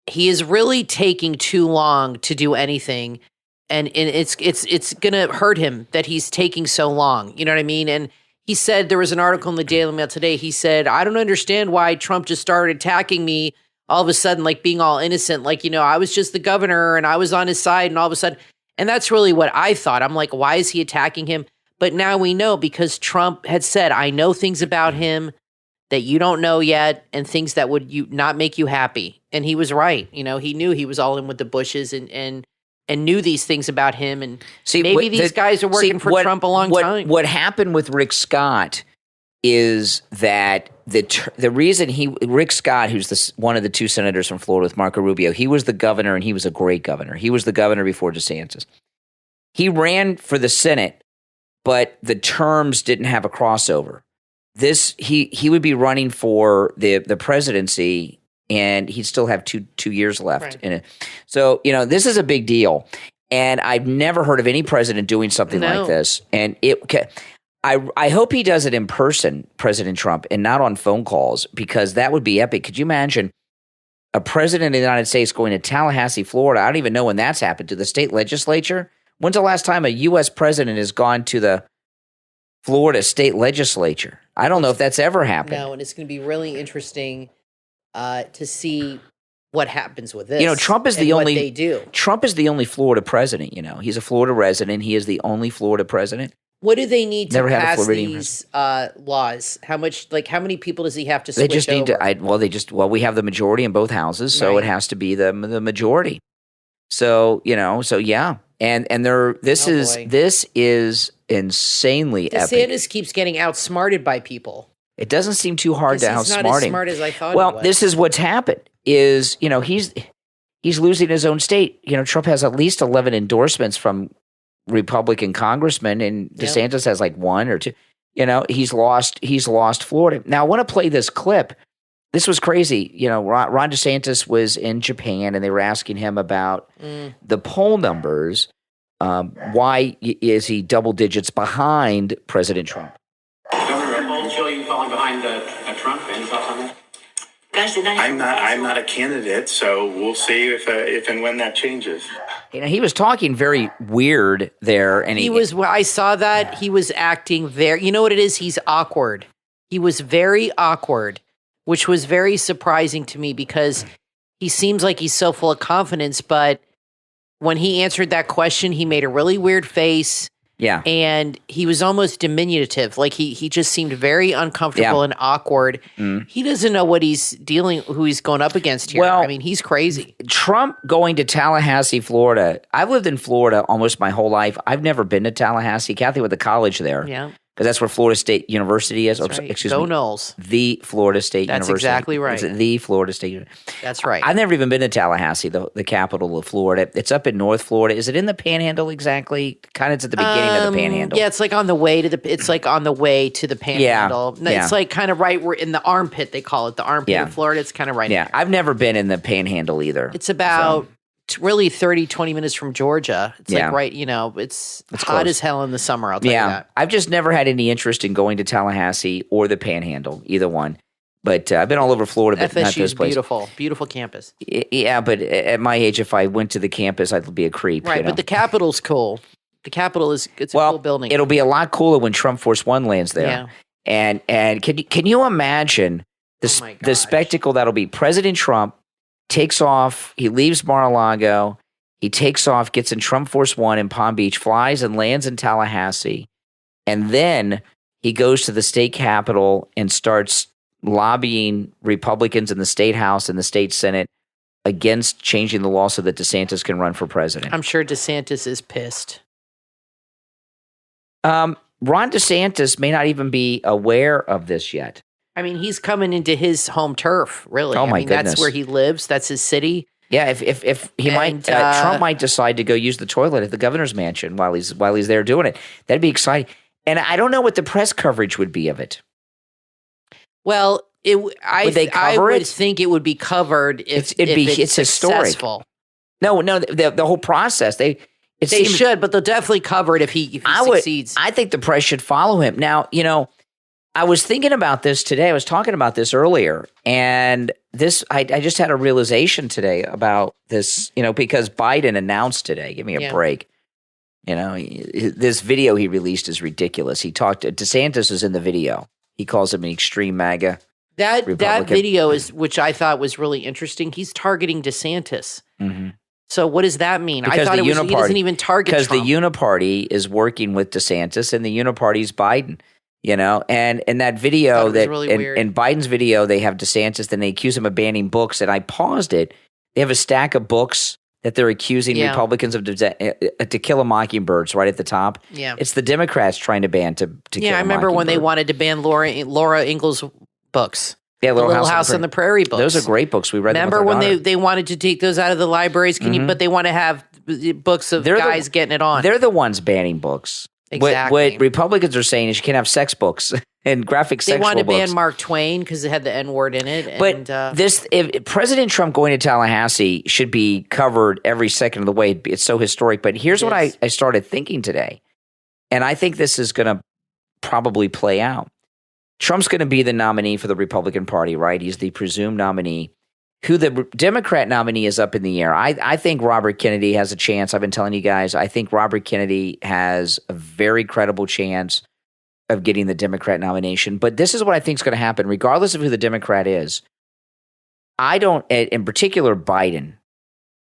He is really taking too long to do anything. And it's going to hurt him that he's taking so long. You know what I mean? And he said, there was an article in the Daily Mail today. He said, I don't understand why Trump just started attacking me all of a sudden, being all innocent. I was just the governor and I was on his side and all of a sudden. And that's really what I thought. I'm like, why is he attacking him? But now we know, because Trump had said, I know things about him that you don't know yet and things that would not make you happy. And he was right. You know, he knew he was all in with the Bushes and knew these things about him. And maybe these guys are working for Trump a long time. What happened with Rick Scott is that the reason Rick Scott, who's one of the two senators from Florida with Marco Rubio, he was the governor and he was a great governor. He was the governor before DeSantis. He ran for the Senate, but the terms didn't have a crossover. He would be running for the presidency, and he'd still have two years left in it. So, you know, this is a big deal, and I've never heard of any president doing something like this. And I hope he does it in person, President Trump, and not on phone calls, because that would be epic. Could you imagine a president of the United States going to Tallahassee, Florida? I don't even know when that's happened, to the state legislature. When's the last time a U.S. president has gone to the Florida state legislature? I don't know if that's ever happened. No, and it's going to be really interesting to see what happens with this. You know, Trump is the only. What they do. Trump is the only Florida president. You know, he's a Florida resident. He is the only Florida president. What do they need to pass these laws? How many people does he have to switch over? They just need to. We have the majority in both houses, so it has to be the majority. So yeah, and this is insanely epic. DeSantis keeps getting outsmarted by people. It doesn't seem too hard to outsmart him. He's not as smart as I thought. Well, this is what's happened. Is he's losing his own state. You know, Trump has at least 11 endorsements from Republican congressmen, and DeSantis has like 1 or 2. You know, he's lost Florida. Now, I want to play this clip. This was crazy. You know, Ron DeSantis was in Japan, and they were asking him about the poll numbers. Why is he double digits behind President Trump? Governor, polls show you falling behind Trump. Any thoughts on that? I'm not a candidate, so we'll see if and when that changes. You know, he was talking very weird there, and he was. I saw that he was acting very. You know what it is? He's awkward. He was very awkward, which was very surprising to me because he seems like he's so full of confidence, but when he answered that question, he made a really weird face. Yeah. And he was almost diminutive. Like he just seemed very uncomfortable and awkward. He doesn't know what who he's going up against here. Well, I mean, he's crazy. Trump going to Tallahassee, Florida. I've lived in Florida almost my whole life. I've never been to Tallahassee. Kathy went to college there. Yeah. Because that's where Florida State University is. That's right. Excuse Go me. Noles. The Florida State University. That's exactly right. It's the Florida State University. That's right. I've never even been to Tallahassee, the capital of Florida. It's up in North Florida. Is it in the Panhandle exactly? Kind of it's at the beginning of the Panhandle. Yeah, it's like on the way to the Panhandle. Yeah. It's like kind of right where in the armpit, they call it the armpit of Florida. It's kind of right there. I've never been in the Panhandle either. It's about really 20 minutes from Georgia. It's like right, it's hot close as hell in the summer, I'll tell you that. I've just never had any interest in going to Tallahassee or the Panhandle, either one. But I've been all over Florida, but not those places. Beautiful campus. Yeah, but at my age, if I went to the campus, I'd be a creep. Right, but the Capitol's cool. The Capitol it's a cool building. It'll be a lot cooler when Trump Force One lands there. Yeah. And can you imagine the spectacle that'll be? President Trump takes off, he leaves Mar-a-Lago, he takes off, gets in Trump Force One in Palm Beach, flies and lands in Tallahassee, and then he goes to the state capitol and starts lobbying Republicans in the state house and the state senate against changing the law so that DeSantis can run for president. I'm sure DeSantis is pissed. Ron DeSantis may not even be aware of this yet. I mean, he's coming into his home turf, really. Oh, my goodness. That's where he lives. That's his city. Yeah, if he Trump might decide to go use the toilet at the governor's mansion while he's there doing it. That'd be exciting. And I don't know what the press coverage would be of it. Would they cover it? I would think it would be covered if it's successful. No, the whole process. They should, but they'll definitely cover it if he succeeds. I think the press should follow him. Now, I was thinking about this today. I was talking about this earlier, and I just had a realization today about this, because Biden announced today, give me a break. This video he released is ridiculous. DeSantis is in the video. He calls him an extreme MAGA Republican. That video which I thought was really interesting. He's targeting DeSantis. Mm-hmm. So what does that mean? Because I thought he doesn't even target Trump. Because the Uniparty is working with DeSantis, and the Uniparty is Biden. You know, and in that video was really weird. in Biden's video, they have DeSantis, then they accuse him of banning books, and I paused it. They have a stack of books that they're accusing Republicans of To Kill a Mockingbird's right at the top. Yeah. It's the Democrats trying to ban To Kill a Mockingbird. Yeah, I remember when they wanted to ban Laura Ingalls books. Yeah, Little House on the Prairie books. Those are great books. We read them with Remember our when daughter. they wanted to take those out of the libraries? But they want to have books of guys getting it on. They're the ones banning books. Exactly. What Republicans are saying is you can't have sex books and graphic sexual books. They want to ban Mark Twain because it had the N-word in it. But if President Trump going to Tallahassee should be covered every second of the way. It's so historic. But here's what I started thinking today, and I think this is going to probably play out. Trump's going to be the nominee for the Republican Party, right? He's the presumed nominee. Who the Democrat nominee is up in the air. I think Robert Kennedy has a chance. I've been telling you guys, I think Robert Kennedy has a very credible chance of getting the Democrat nomination. But this is what I think is going to happen, regardless of who the Democrat is. I don't, in particular, Biden.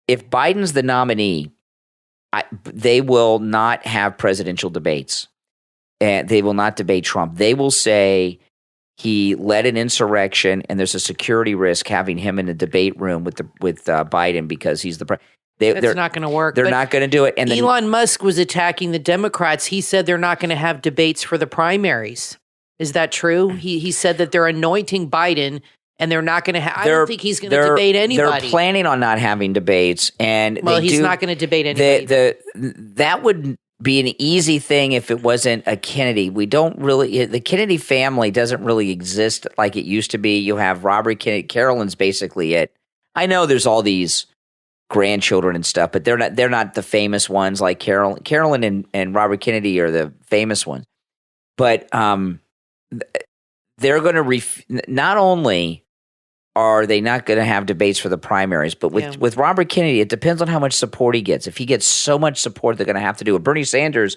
If Biden's the nominee, they will not have presidential debates. And they will not debate Trump. They will say he led an insurrection, and there's a security risk having him in the debate room with Biden because he's the president. That's not going to work. They're not going to do it. And Elon Musk was attacking the Democrats. He said they're not going to have debates for the primaries. Is that true? He said that they're anointing Biden, and they're not going to have. I don't think he's going to debate anybody. They're planning on not having debates, and he's not going to debate anybody. That would be an easy thing if it wasn't a Kennedy. We don't really, the Kennedy family doesn't really exist like it used to be. You have Robert Kennedy, Carolyn's basically it. I know there's all these grandchildren and stuff, but they're not the famous ones like Carolyn and Robert Kennedy are the famous ones. But they're going to not only are they not going to have debates for the primaries, but with Robert Kennedy, it depends on how much support he gets. If he gets so much support, they're going to have to do it. Bernie Sanders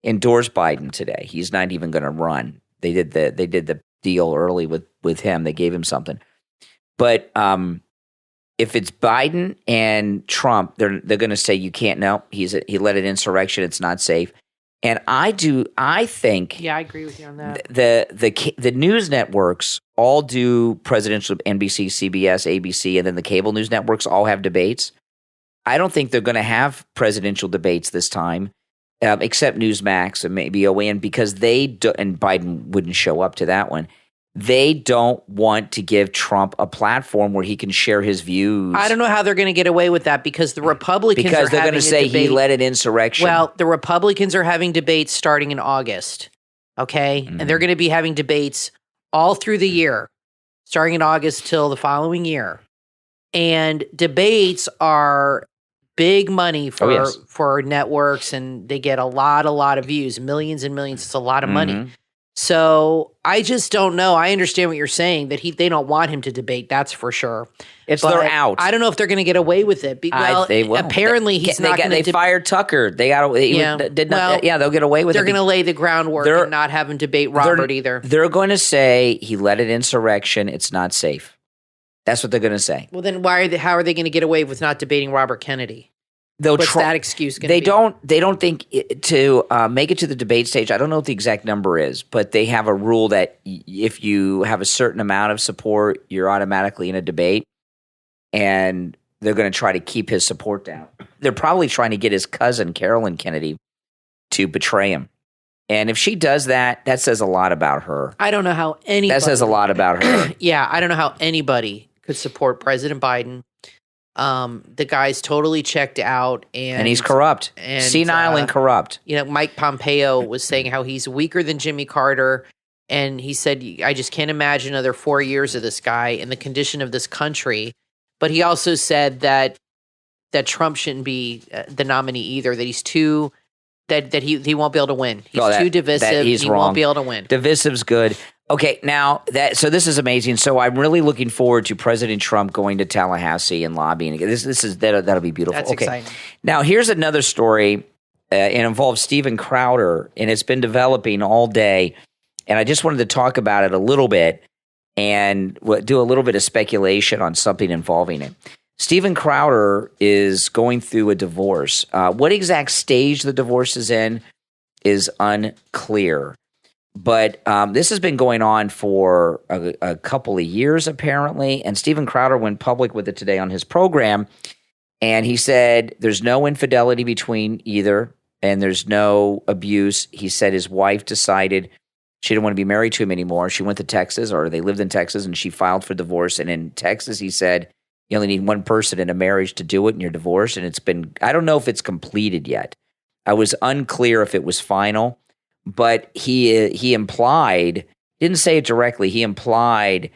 endorsed Biden today. He's not even going to run. They did the deal early with him. They gave him something. But if it's Biden and Trump, they're going to say you can't. No, he led an insurrection. It's not safe. And I think. Yeah, I agree with you on that. The news networks all do presidential NBC, CBS, ABC, and then the cable news networks all have debates. I don't think they're going to have presidential debates this time, except Newsmax and maybe OAN, because and Biden wouldn't show up to that one. They don't want to give Trump a platform where he can share his views. I don't know how they're going to get away with that because the Republicans because they're going to say he led an insurrection. Well, the Republicans are having debates starting in August, okay? Mm-hmm. And they're going to be having debates all through the year, starting in August till the following year. And debates are big money for networks, and they get a lot of views, millions and millions. It's a lot of money. So I just don't know. I understand what you're saying, that they don't want him to debate. That's for sure. They're out. I don't know if they're going to get away with it. Well, they will. Apparently he's not going to. They fired Tucker. They got. They'll get away with it. They're going to lay the groundwork and not have him debate Robert either. They're going to say he led an insurrection. It's not safe. That's what they're going to say. Well, then how are they going to get away with not debating Robert Kennedy? What's that excuse going to be? They don't think to make it to the debate stage. I don't know what the exact number is, but they have a rule that if you have a certain amount of support, you're automatically in a debate, and they're going to try to keep his support down. They're probably trying to get his cousin, Carolyn Kennedy, to betray him. And if she does that, that says a lot about her. I don't know how anybody... That says a lot about her. Yeah, I don't know how anybody could support President Biden. The guy's totally checked out, and he's corrupt, senile and corrupt. Mike Pompeo was saying how he's weaker than Jimmy Carter, and he said, "I just can't imagine another 4 years of this guy and the condition of this country." But he also said that Trump shouldn't be the nominee either. That he's too that he won't be able to win. He's too divisive. He won't be able to win. Divisive's good. Okay, now so this is amazing. So I'm really looking forward to President Trump going to Tallahassee and lobbying. That'll be beautiful. That's exciting. Now here's another story. It involves Steven Crowder, and it's been developing all day. And I just wanted to talk about it a little bit and do a little bit of speculation on something involving it. Steven Crowder is going through a divorce. What exact stage the divorce is in is unclear. But this has been going on for a couple of years, apparently. And Steven Crowder went public with it today on his program. And he said there's no infidelity between either, and there's no abuse. He said his wife decided she didn't want to be married to him anymore. She went to Texas, or they lived in Texas, and she filed for divorce. And in Texas, he said you only need one person in a marriage to do it, and you're divorced. And it's been, I don't know if it's completed yet. I was unclear if it was final, but he implied, didn't say it directly, he implied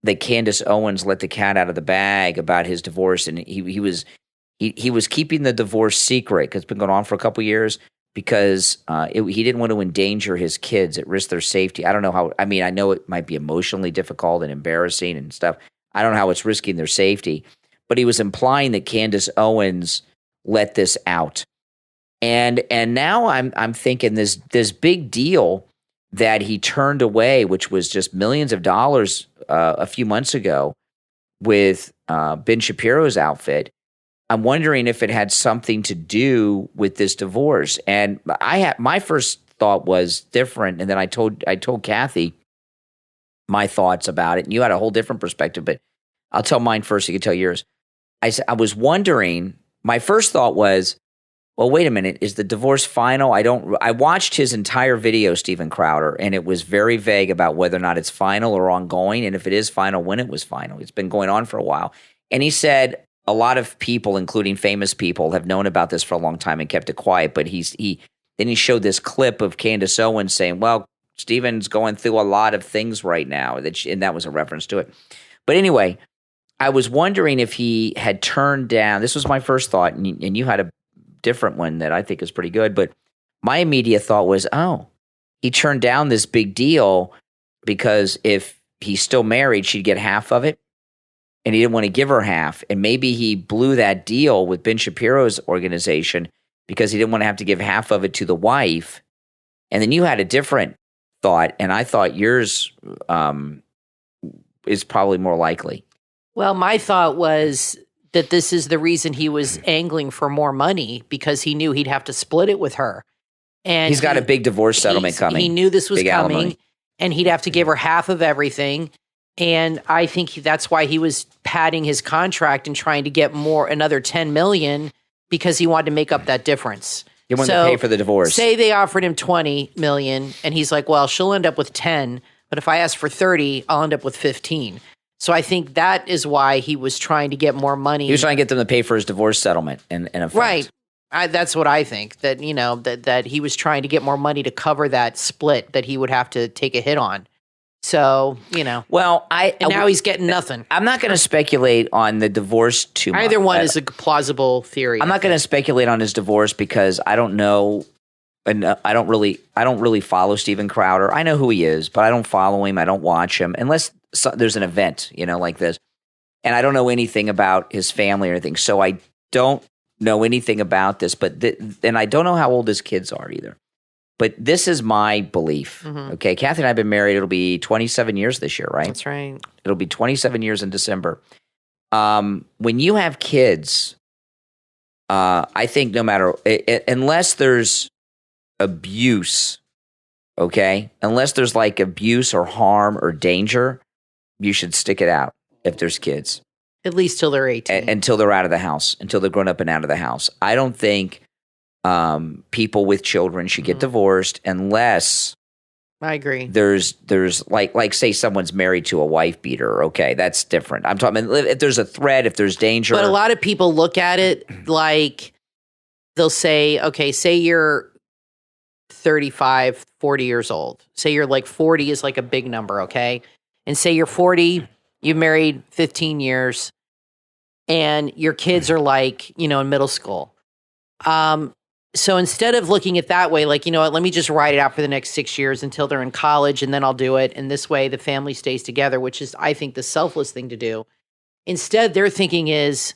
that Candace Owens let the cat out of the bag about his divorce, and he was keeping the divorce secret because it's been going on for a couple of years because he didn't want to endanger his kids at risk their safety. I don't know how. I mean, I know it might be emotionally difficult and embarrassing and stuff. I don't know how it's risking their safety, but he was implying that Candace Owens let this out. And now I'm thinking this big deal that he turned away, which was just millions of dollars a few months ago with Ben Shapiro's outfit. I'm wondering if it had something to do with this divorce. And my first thought was different, and then I told Kathy my thoughts about it, and you had a whole different perspective. But I'll tell mine first. You can tell yours. I was wondering. My first thought was, well, wait a minute. Is the divorce final? I watched his entire video, Steven Crowder, and it was very vague about whether or not it's final or ongoing, and if it is final, when it was final. It's been going on for a while. And he said a lot of people, including famous people, have known about this for a long time and kept it quiet. But then he showed this clip of Candace Owens saying, well, Steven's going through a lot of things right now, and that was a reference to it. But anyway, I was wondering if he had turned down – this was my first thought, and you had a different one that I think is pretty good. But my immediate thought was, oh, he turned down this big deal because if he's still married, she'd get half of it. And he didn't want to give her half. And maybe he blew that deal with Ben Shapiro's organization because he didn't want to have to give half of it to the wife. And then you had a different thought, and I thought yours is probably more likely. Well, my thought was that this is the reason he was angling for more money, because he knew he'd have to split it with her. And he's got a big divorce settlement coming. He knew this was big coming, alimony. And he'd have to give her half of everything. And I think that's why he was padding his contract and trying to get another $10 million, because he wanted to make up that difference. He wanted to pay for the divorce. Say they offered him $20 million, and he's like, well, she'll end up with 10, but if I ask for 30, I'll end up with 15. So I think that is why he was trying to get more money. He was trying to get them to pay for his divorce settlement, in effect. Right. That's what I think, that, that he was trying to get more money to cover that split that he would have to take a hit on. So, Well, now he's getting nothing. I'm not going to speculate on the divorce too much. Either one is a plausible theory. I'm not going to speculate on his divorce because I don't know, and I don't really follow Steven Crowder. I know who he is, but I don't follow him. I don't watch him unless there's an event, like this. And I don't know anything about his family or anything, so I don't know anything about this. But and I don't know how old his kids are either. But this is my belief. Mm-hmm. Okay, Kathy and I have been married. It'll be 27 years this year, right? That's right. It'll be 27 years in December. When you have kids, I think no matter unless there's abuse, okay, unless there's like abuse or harm or danger, you should stick it out if there's kids. At least till they're 18. Until they're out of the house, until they're grown up and out of the house. I don't think people with children should get divorced unless I agree. There's like say someone's married to a wife beater. Okay, that's different. I'm talking if there's a threat, if there's danger. But a lot of people look at it like they'll say, okay, say you're 35, 40 years old. Say you're like 40 is like a big number, okay? And say you're 40, you've married 15 years, and your kids are like, in middle school. So instead of looking at that way, like, let me just ride it out for the next 6 years until they're in college, and then I'll do it. And this way the family stays together, which is, I think, the selfless thing to do. Instead, their thinking is,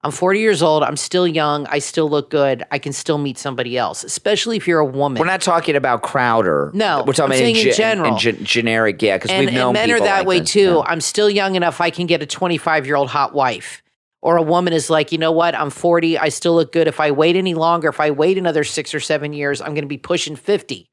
I'm 40 years old. I'm still young. I still look good. I can still meet somebody else, especially if you're a woman. We're not talking about Crowder. No, we're talking saying in general. Generic, yeah, because we've known men people are that like way this. too. Yeah. I'm still young enough. I can get a 25-year-old hot wife. Or a woman is like, you know what? I'm 40. I still look good. If I wait any longer, if I wait another 6 or 7 years, I'm going to be pushing 50.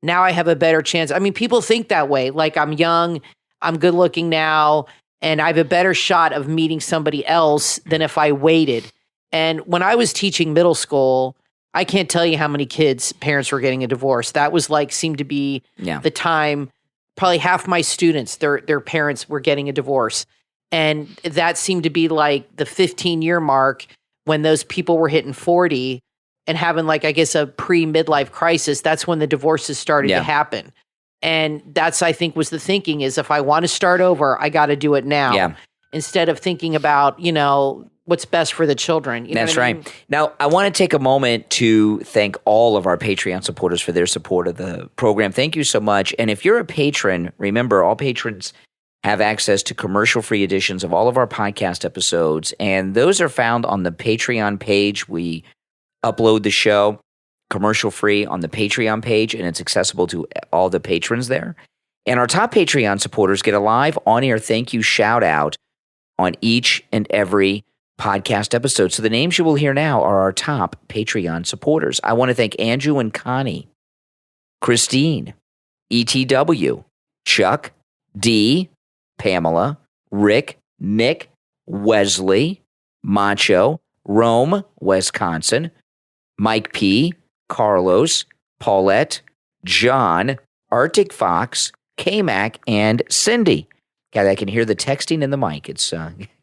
now I have a better chance. I mean, people think that way. Like, I'm young, I'm good looking now, and I have a better shot of meeting somebody else than if I waited. And when I was teaching middle school, I can't tell you how many kids' parents were getting a divorce. That was like, seemed to be the time, probably half my students, their parents were getting a divorce. And that seemed to be like the 15-year mark when those people were hitting 40 and having, like, I guess, a pre-midlife crisis. That's when the divorces started to happen. And that's, I think, was the thinking, is if I want to start over, I got to do it now. Instead of thinking about, what's best for the children. That's right. Now, I want to take a moment to thank all of our Patreon supporters for their support of the program. Thank you so much. And if you're a patron, remember, all patrons have access to commercial-free editions of all of our podcast episodes, and those are found on the Patreon page. We upload the show commercial-free on the Patreon page, and it's accessible to all the patrons there. And our top Patreon supporters get a live on-air thank you shout-out on each and every podcast episode. So the names you will hear now are our top Patreon supporters. I want to thank Andrew and Connie, Christine, ETW, Chuck, D, Pamela, Rick, Nick, Wesley, Macho, Rome, Wisconsin, Mike P, Carlos, Paulette, John, Arctic Fox, K-Mac, and Cindy. God, I can hear the texting in the mic. It's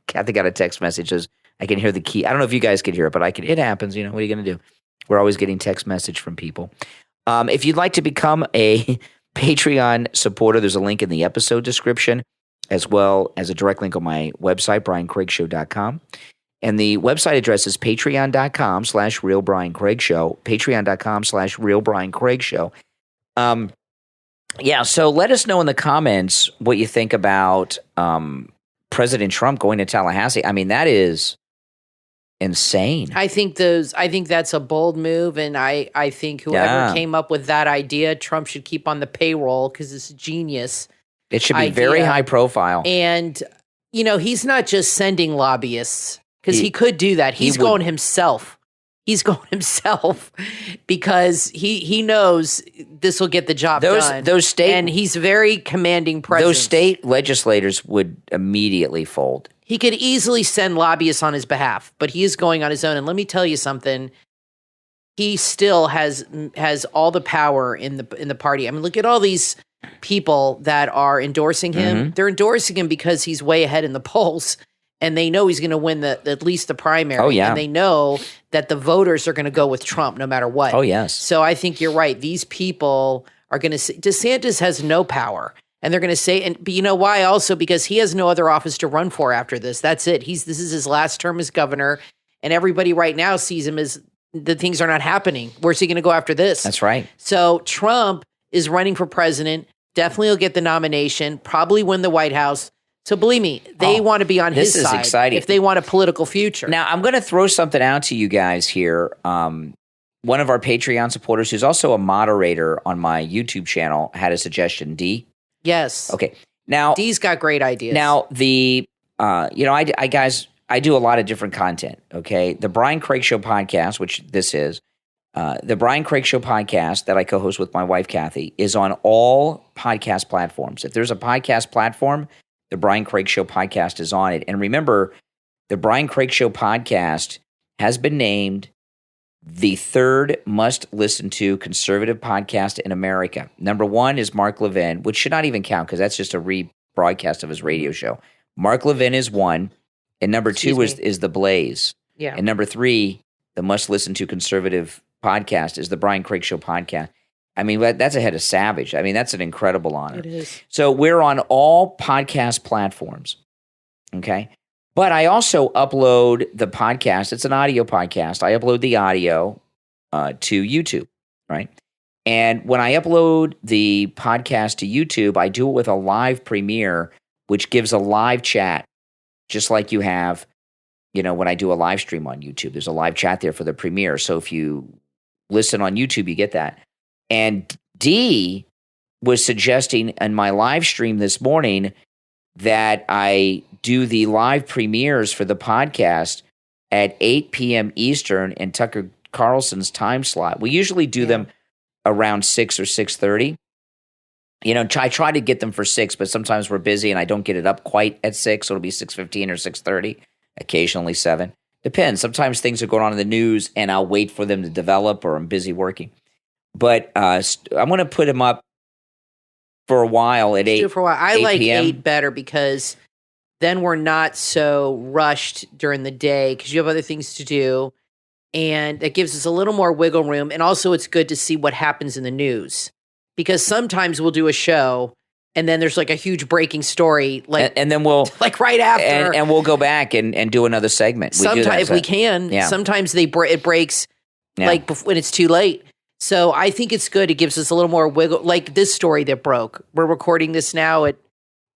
Kathy got a text message says, I can hear the key. I don't know if you guys can hear it, but it happens. What are you going to do? We're always getting text message from people. If you'd like to become a Patreon supporter, there's a link in the episode description, as well as a direct link on my website, briancraigshow.com. And the website address is patreon.com/realbriancraigshow, patreon.com/realbriancraigshow. So let us know in the comments what you think about President Trump going to Tallahassee. I mean, that is insane. I think that's a bold move, and I think whoever came up with that idea, Trump should keep on the payroll because it's a genius. It should be very high profile. And, he's not just sending lobbyists, because he could do that. He's going himself. He's going himself because he knows this will get the job done. And he's very commanding presence. Those state legislators would immediately fold. He could easily send lobbyists on his behalf, but he is going on his own. And let me tell you something. He still has all the power in the party. I mean, look at all these people that are endorsing him. Mm-hmm. They're endorsing him because he's way ahead in the polls, and they know he's going to win at least the primary. Oh, yeah. And they know that the voters are going to go with Trump no matter what. Oh, yes. So I think you're right. These people are going to say DeSantis has no power. And they're going to say, but you know why? Also, because he has no other office to run for after this. That's it. This is his last term as governor, and everybody right now sees him as the things are not happening. Where's he going to go after this? That's right. So Trump is running for president. Definitely will get the nomination. Probably win the White House. So believe me, they want to be on his side. This is exciting. If they want a political future. Now, I'm going to throw something out to you guys here. One of our Patreon supporters, who's also a moderator on my YouTube channel, had a suggestion. D. Yes. Okay. Now, D's got great ideas. Now, I do a lot of different content. Okay. The Brian Craig Show podcast, which this is, the Brian Craig Show podcast that I co-host with my wife, Kathy, is on all podcast platforms. If there's a podcast platform, the Brian Craig Show podcast is on it. And remember, the Brian Craig Show podcast has been named the third must-listen-to conservative podcast in America. Number one is Mark Levin, which should not even count because that's just a rebroadcast of his radio show. Mark Levin is one, and number two is The Blaze. Yeah. And number three, the must-listen-to conservative podcast is the Brian Craig Show podcast. I mean, that's ahead of Savage. I mean, that's an incredible honor. It is. So we're on all podcast platforms, okay? But I also upload the podcast. It's an audio podcast. I upload the audio to YouTube, right? And when I upload the podcast to YouTube, I do it with a live premiere, which gives a live chat, just like you have, when I do a live stream on YouTube. There's a live chat there for the premiere. So if you listen on YouTube, you get that. And D was suggesting in my live stream this morning that I do the live premieres for the podcast at 8 p.m. Eastern in Tucker Carlson's time slot. We usually do them around 6 or 6:30. I try to get them for 6, but sometimes we're busy and I don't get it up quite at 6. So it'll be 6:15 or 6:30, occasionally 7. Depends. Sometimes things are going on in the news and I'll wait for them to develop or I'm busy working. But I'm going to put them up for a while at 8. For a while. I 8 like p.m. 8 better because then we're not so rushed during the day because you have other things to do. And it gives us a little more wiggle room. And also it's good to see what happens in the news. Because sometimes we'll do a show and then there's like a huge breaking story, and then we'll like right after, and we'll go back and do another segment. Sometimes if we can, sometimes it breaks like when it's too late. So I think it's good. It gives us a little more wiggle. Like this story that broke, we're recording this now at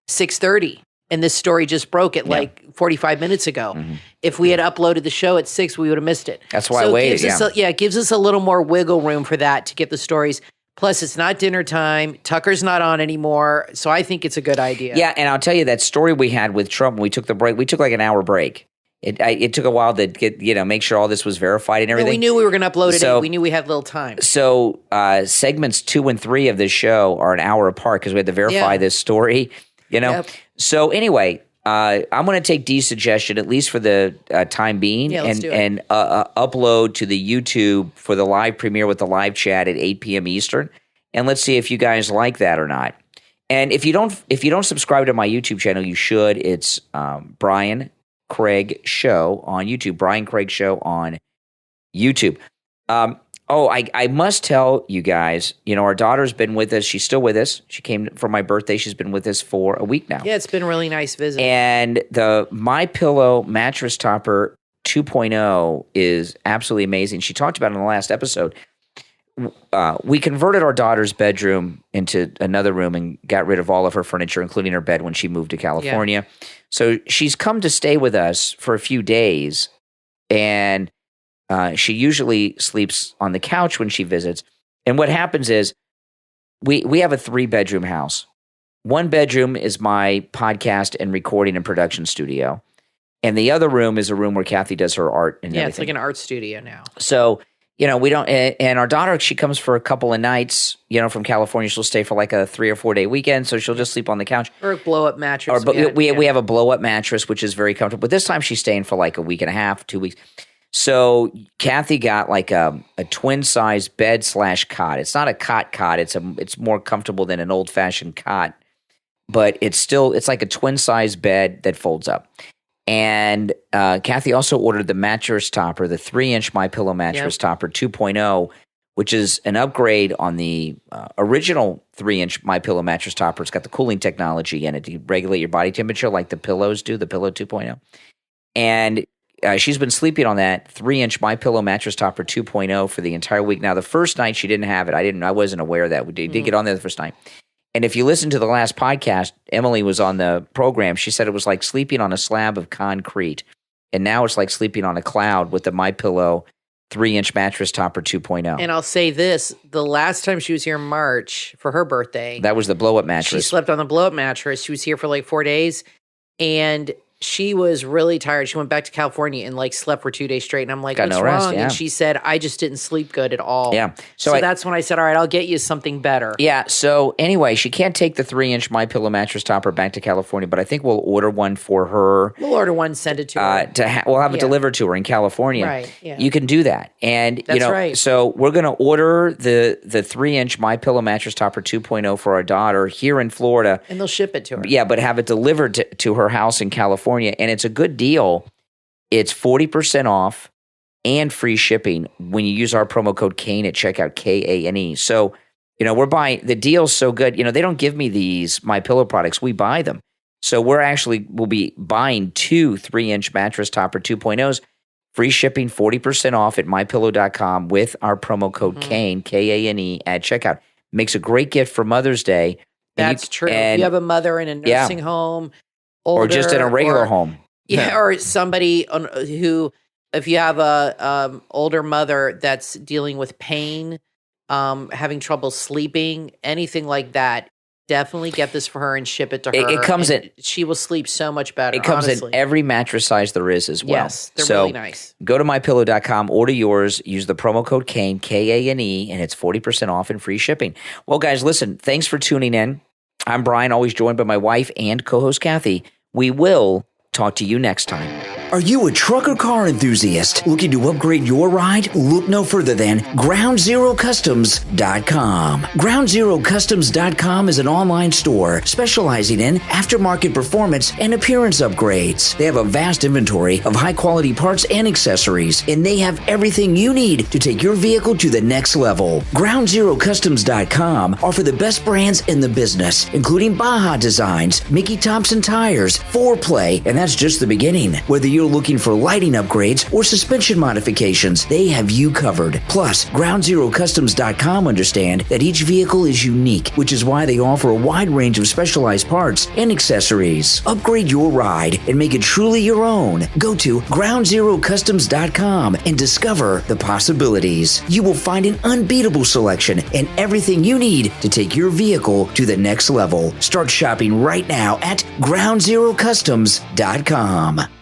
6:30, and this story just broke at like 45 minutes ago. Mm-hmm. If we had uploaded the show at 6, we would have missed it. That's why I waited. It gives us a little more wiggle room for that to get the stories. Plus, it's not dinner time. Tucker's not on anymore. So I think it's a good idea. Yeah, and I'll tell you that story we had with Trump when we took the break. We took like an hour break. It took a while to get make sure all this was verified and everything. We knew we were going to upload it. So, we knew we had little time. So segments 2 and 3 of this show are an hour apart because we had to verify this story. Yep. So anyway, I'm going to take Dee's suggestion at least for the time being, and upload to the YouTube for the live premiere with the live chat at 8 p.m. Eastern, and let's see if you guys like that or not. And if you don't subscribe to my YouTube channel, you should. It's Brian Craig Show on YouTube. Brian Craig Show on YouTube. I must tell you guys, our daughter's been with us. She's still with us. She came for my birthday. She's been with us for a week now. Yeah, it's been a really nice visit. And the MyPillow mattress topper 2.0 is absolutely amazing. She talked about it in the last episode. We converted our daughter's bedroom into another room and got rid of all of her furniture, including her bed, when she moved to California. Yeah. So she's come to stay with us for a few days, and she usually sleeps on the couch when she visits. And what happens is we have a 3-bedroom house. 1 bedroom is my podcast and recording and production studio. And the other room is a room where Kathy does her art and everything. It's like an art studio now. So, we don't, and our daughter, she comes for a couple of nights, from California. She'll stay for like a 3 or 4 day weekend. So she'll just sleep on the couch. Or a blow up mattress. We have a blow up mattress, which is very comfortable. But this time she's staying for like a week and a half, 2 weeks. So Kathy got like a twin size bed / cot. It's not a cot. It's more comfortable than an old fashioned cot, but it's like a twin size bed that folds up. And Kathy also ordered the mattress topper, the 3-inch MyPillow mattress topper 2.0, which is an upgrade on the original 3-inch MyPillow mattress topper. It's got the cooling technology in it to regulate your body temperature like the pillows do, the Pillow 2.0. And she's been sleeping on that 3-inch MyPillow mattress topper 2.0 for the entire week. Now, the first night she didn't have it. I wasn't aware of that. We did get on there the first night. And if you listen to the last podcast, Emily was on the program. She said it was like sleeping on a slab of concrete. And now it's like sleeping on a cloud with the MyPillow 3-inch mattress topper 2.0. And I'll say this, the last time she was here in March for her birthday. That was the blow-up mattress. She slept on the blow-up mattress. She was here for like 4 days. And she was really tired. She went back to California and like slept for 2 days straight. And I'm like, what's wrong? And she said, I just didn't sleep good at all. Yeah. So that's when I said, all right, I'll get you something better. Yeah. So anyway, she can't take the 3-inch MyPillow mattress topper back to California, but I think we'll order one for her. We'll order one, send it to her. We'll have it delivered to her in California. Right. Yeah. You can do that. And, that's right. So we're going to order the 3-inch MyPillow mattress topper 2.0 for our daughter here in Florida. And they'll ship it to her. Yeah, but have it delivered to her house in California. And it's a good deal. It's 40% off and free shipping when you use our promo code Kane at checkout, KANE. So, we're buying, the deal's so good. They don't give me these MyPillow products. We buy them. So we'll be buying 2 3-inch mattress topper 2.0s, free shipping, 40% off at mypillow.com with our promo code Kane, KANE at checkout. Makes a great gift for Mother's Day. That's true. If you have a mother in a nursing home, older, or just in a regular home. Yeah, or somebody who, if you have a older mother that's dealing with pain, having trouble sleeping, anything like that, Definitely get this for her and ship it to her. It comes in. She will sleep so much better. It comes honestly. in every mattress size there is as well. Yes, they're really nice. Go to mypillow.com, order yours, use the promo code KANE, Kane, and it's 40% off and free shipping. Well, guys, listen, thanks for tuning in. I'm Brian, always joined by my wife and co-host Kathy. We will talk to you next time. Are you a truck or car enthusiast looking to upgrade your ride? Look no further than GroundZeroCustoms.com. GroundZeroCustoms.com is an online store specializing in aftermarket performance and appearance upgrades. They have a vast inventory of high-quality parts and accessories, and they have everything you need to take your vehicle to the next level. GroundZeroCustoms.com offer the best brands in the business, including Baja Designs, Mickey Thompson Tires, 4Play, and that's just the beginning. Whether you're looking for lighting upgrades or suspension modifications, they have you covered. Plus, GroundZeroCustoms.com understand that each vehicle is unique, which is why they offer a wide range of specialized parts and accessories. Upgrade your ride and make it truly your own. Go to GroundZeroCustoms.com and discover the possibilities. You will find an unbeatable selection and everything you need to take your vehicle to the next level. Start shopping right now at GroundZeroCustoms.com.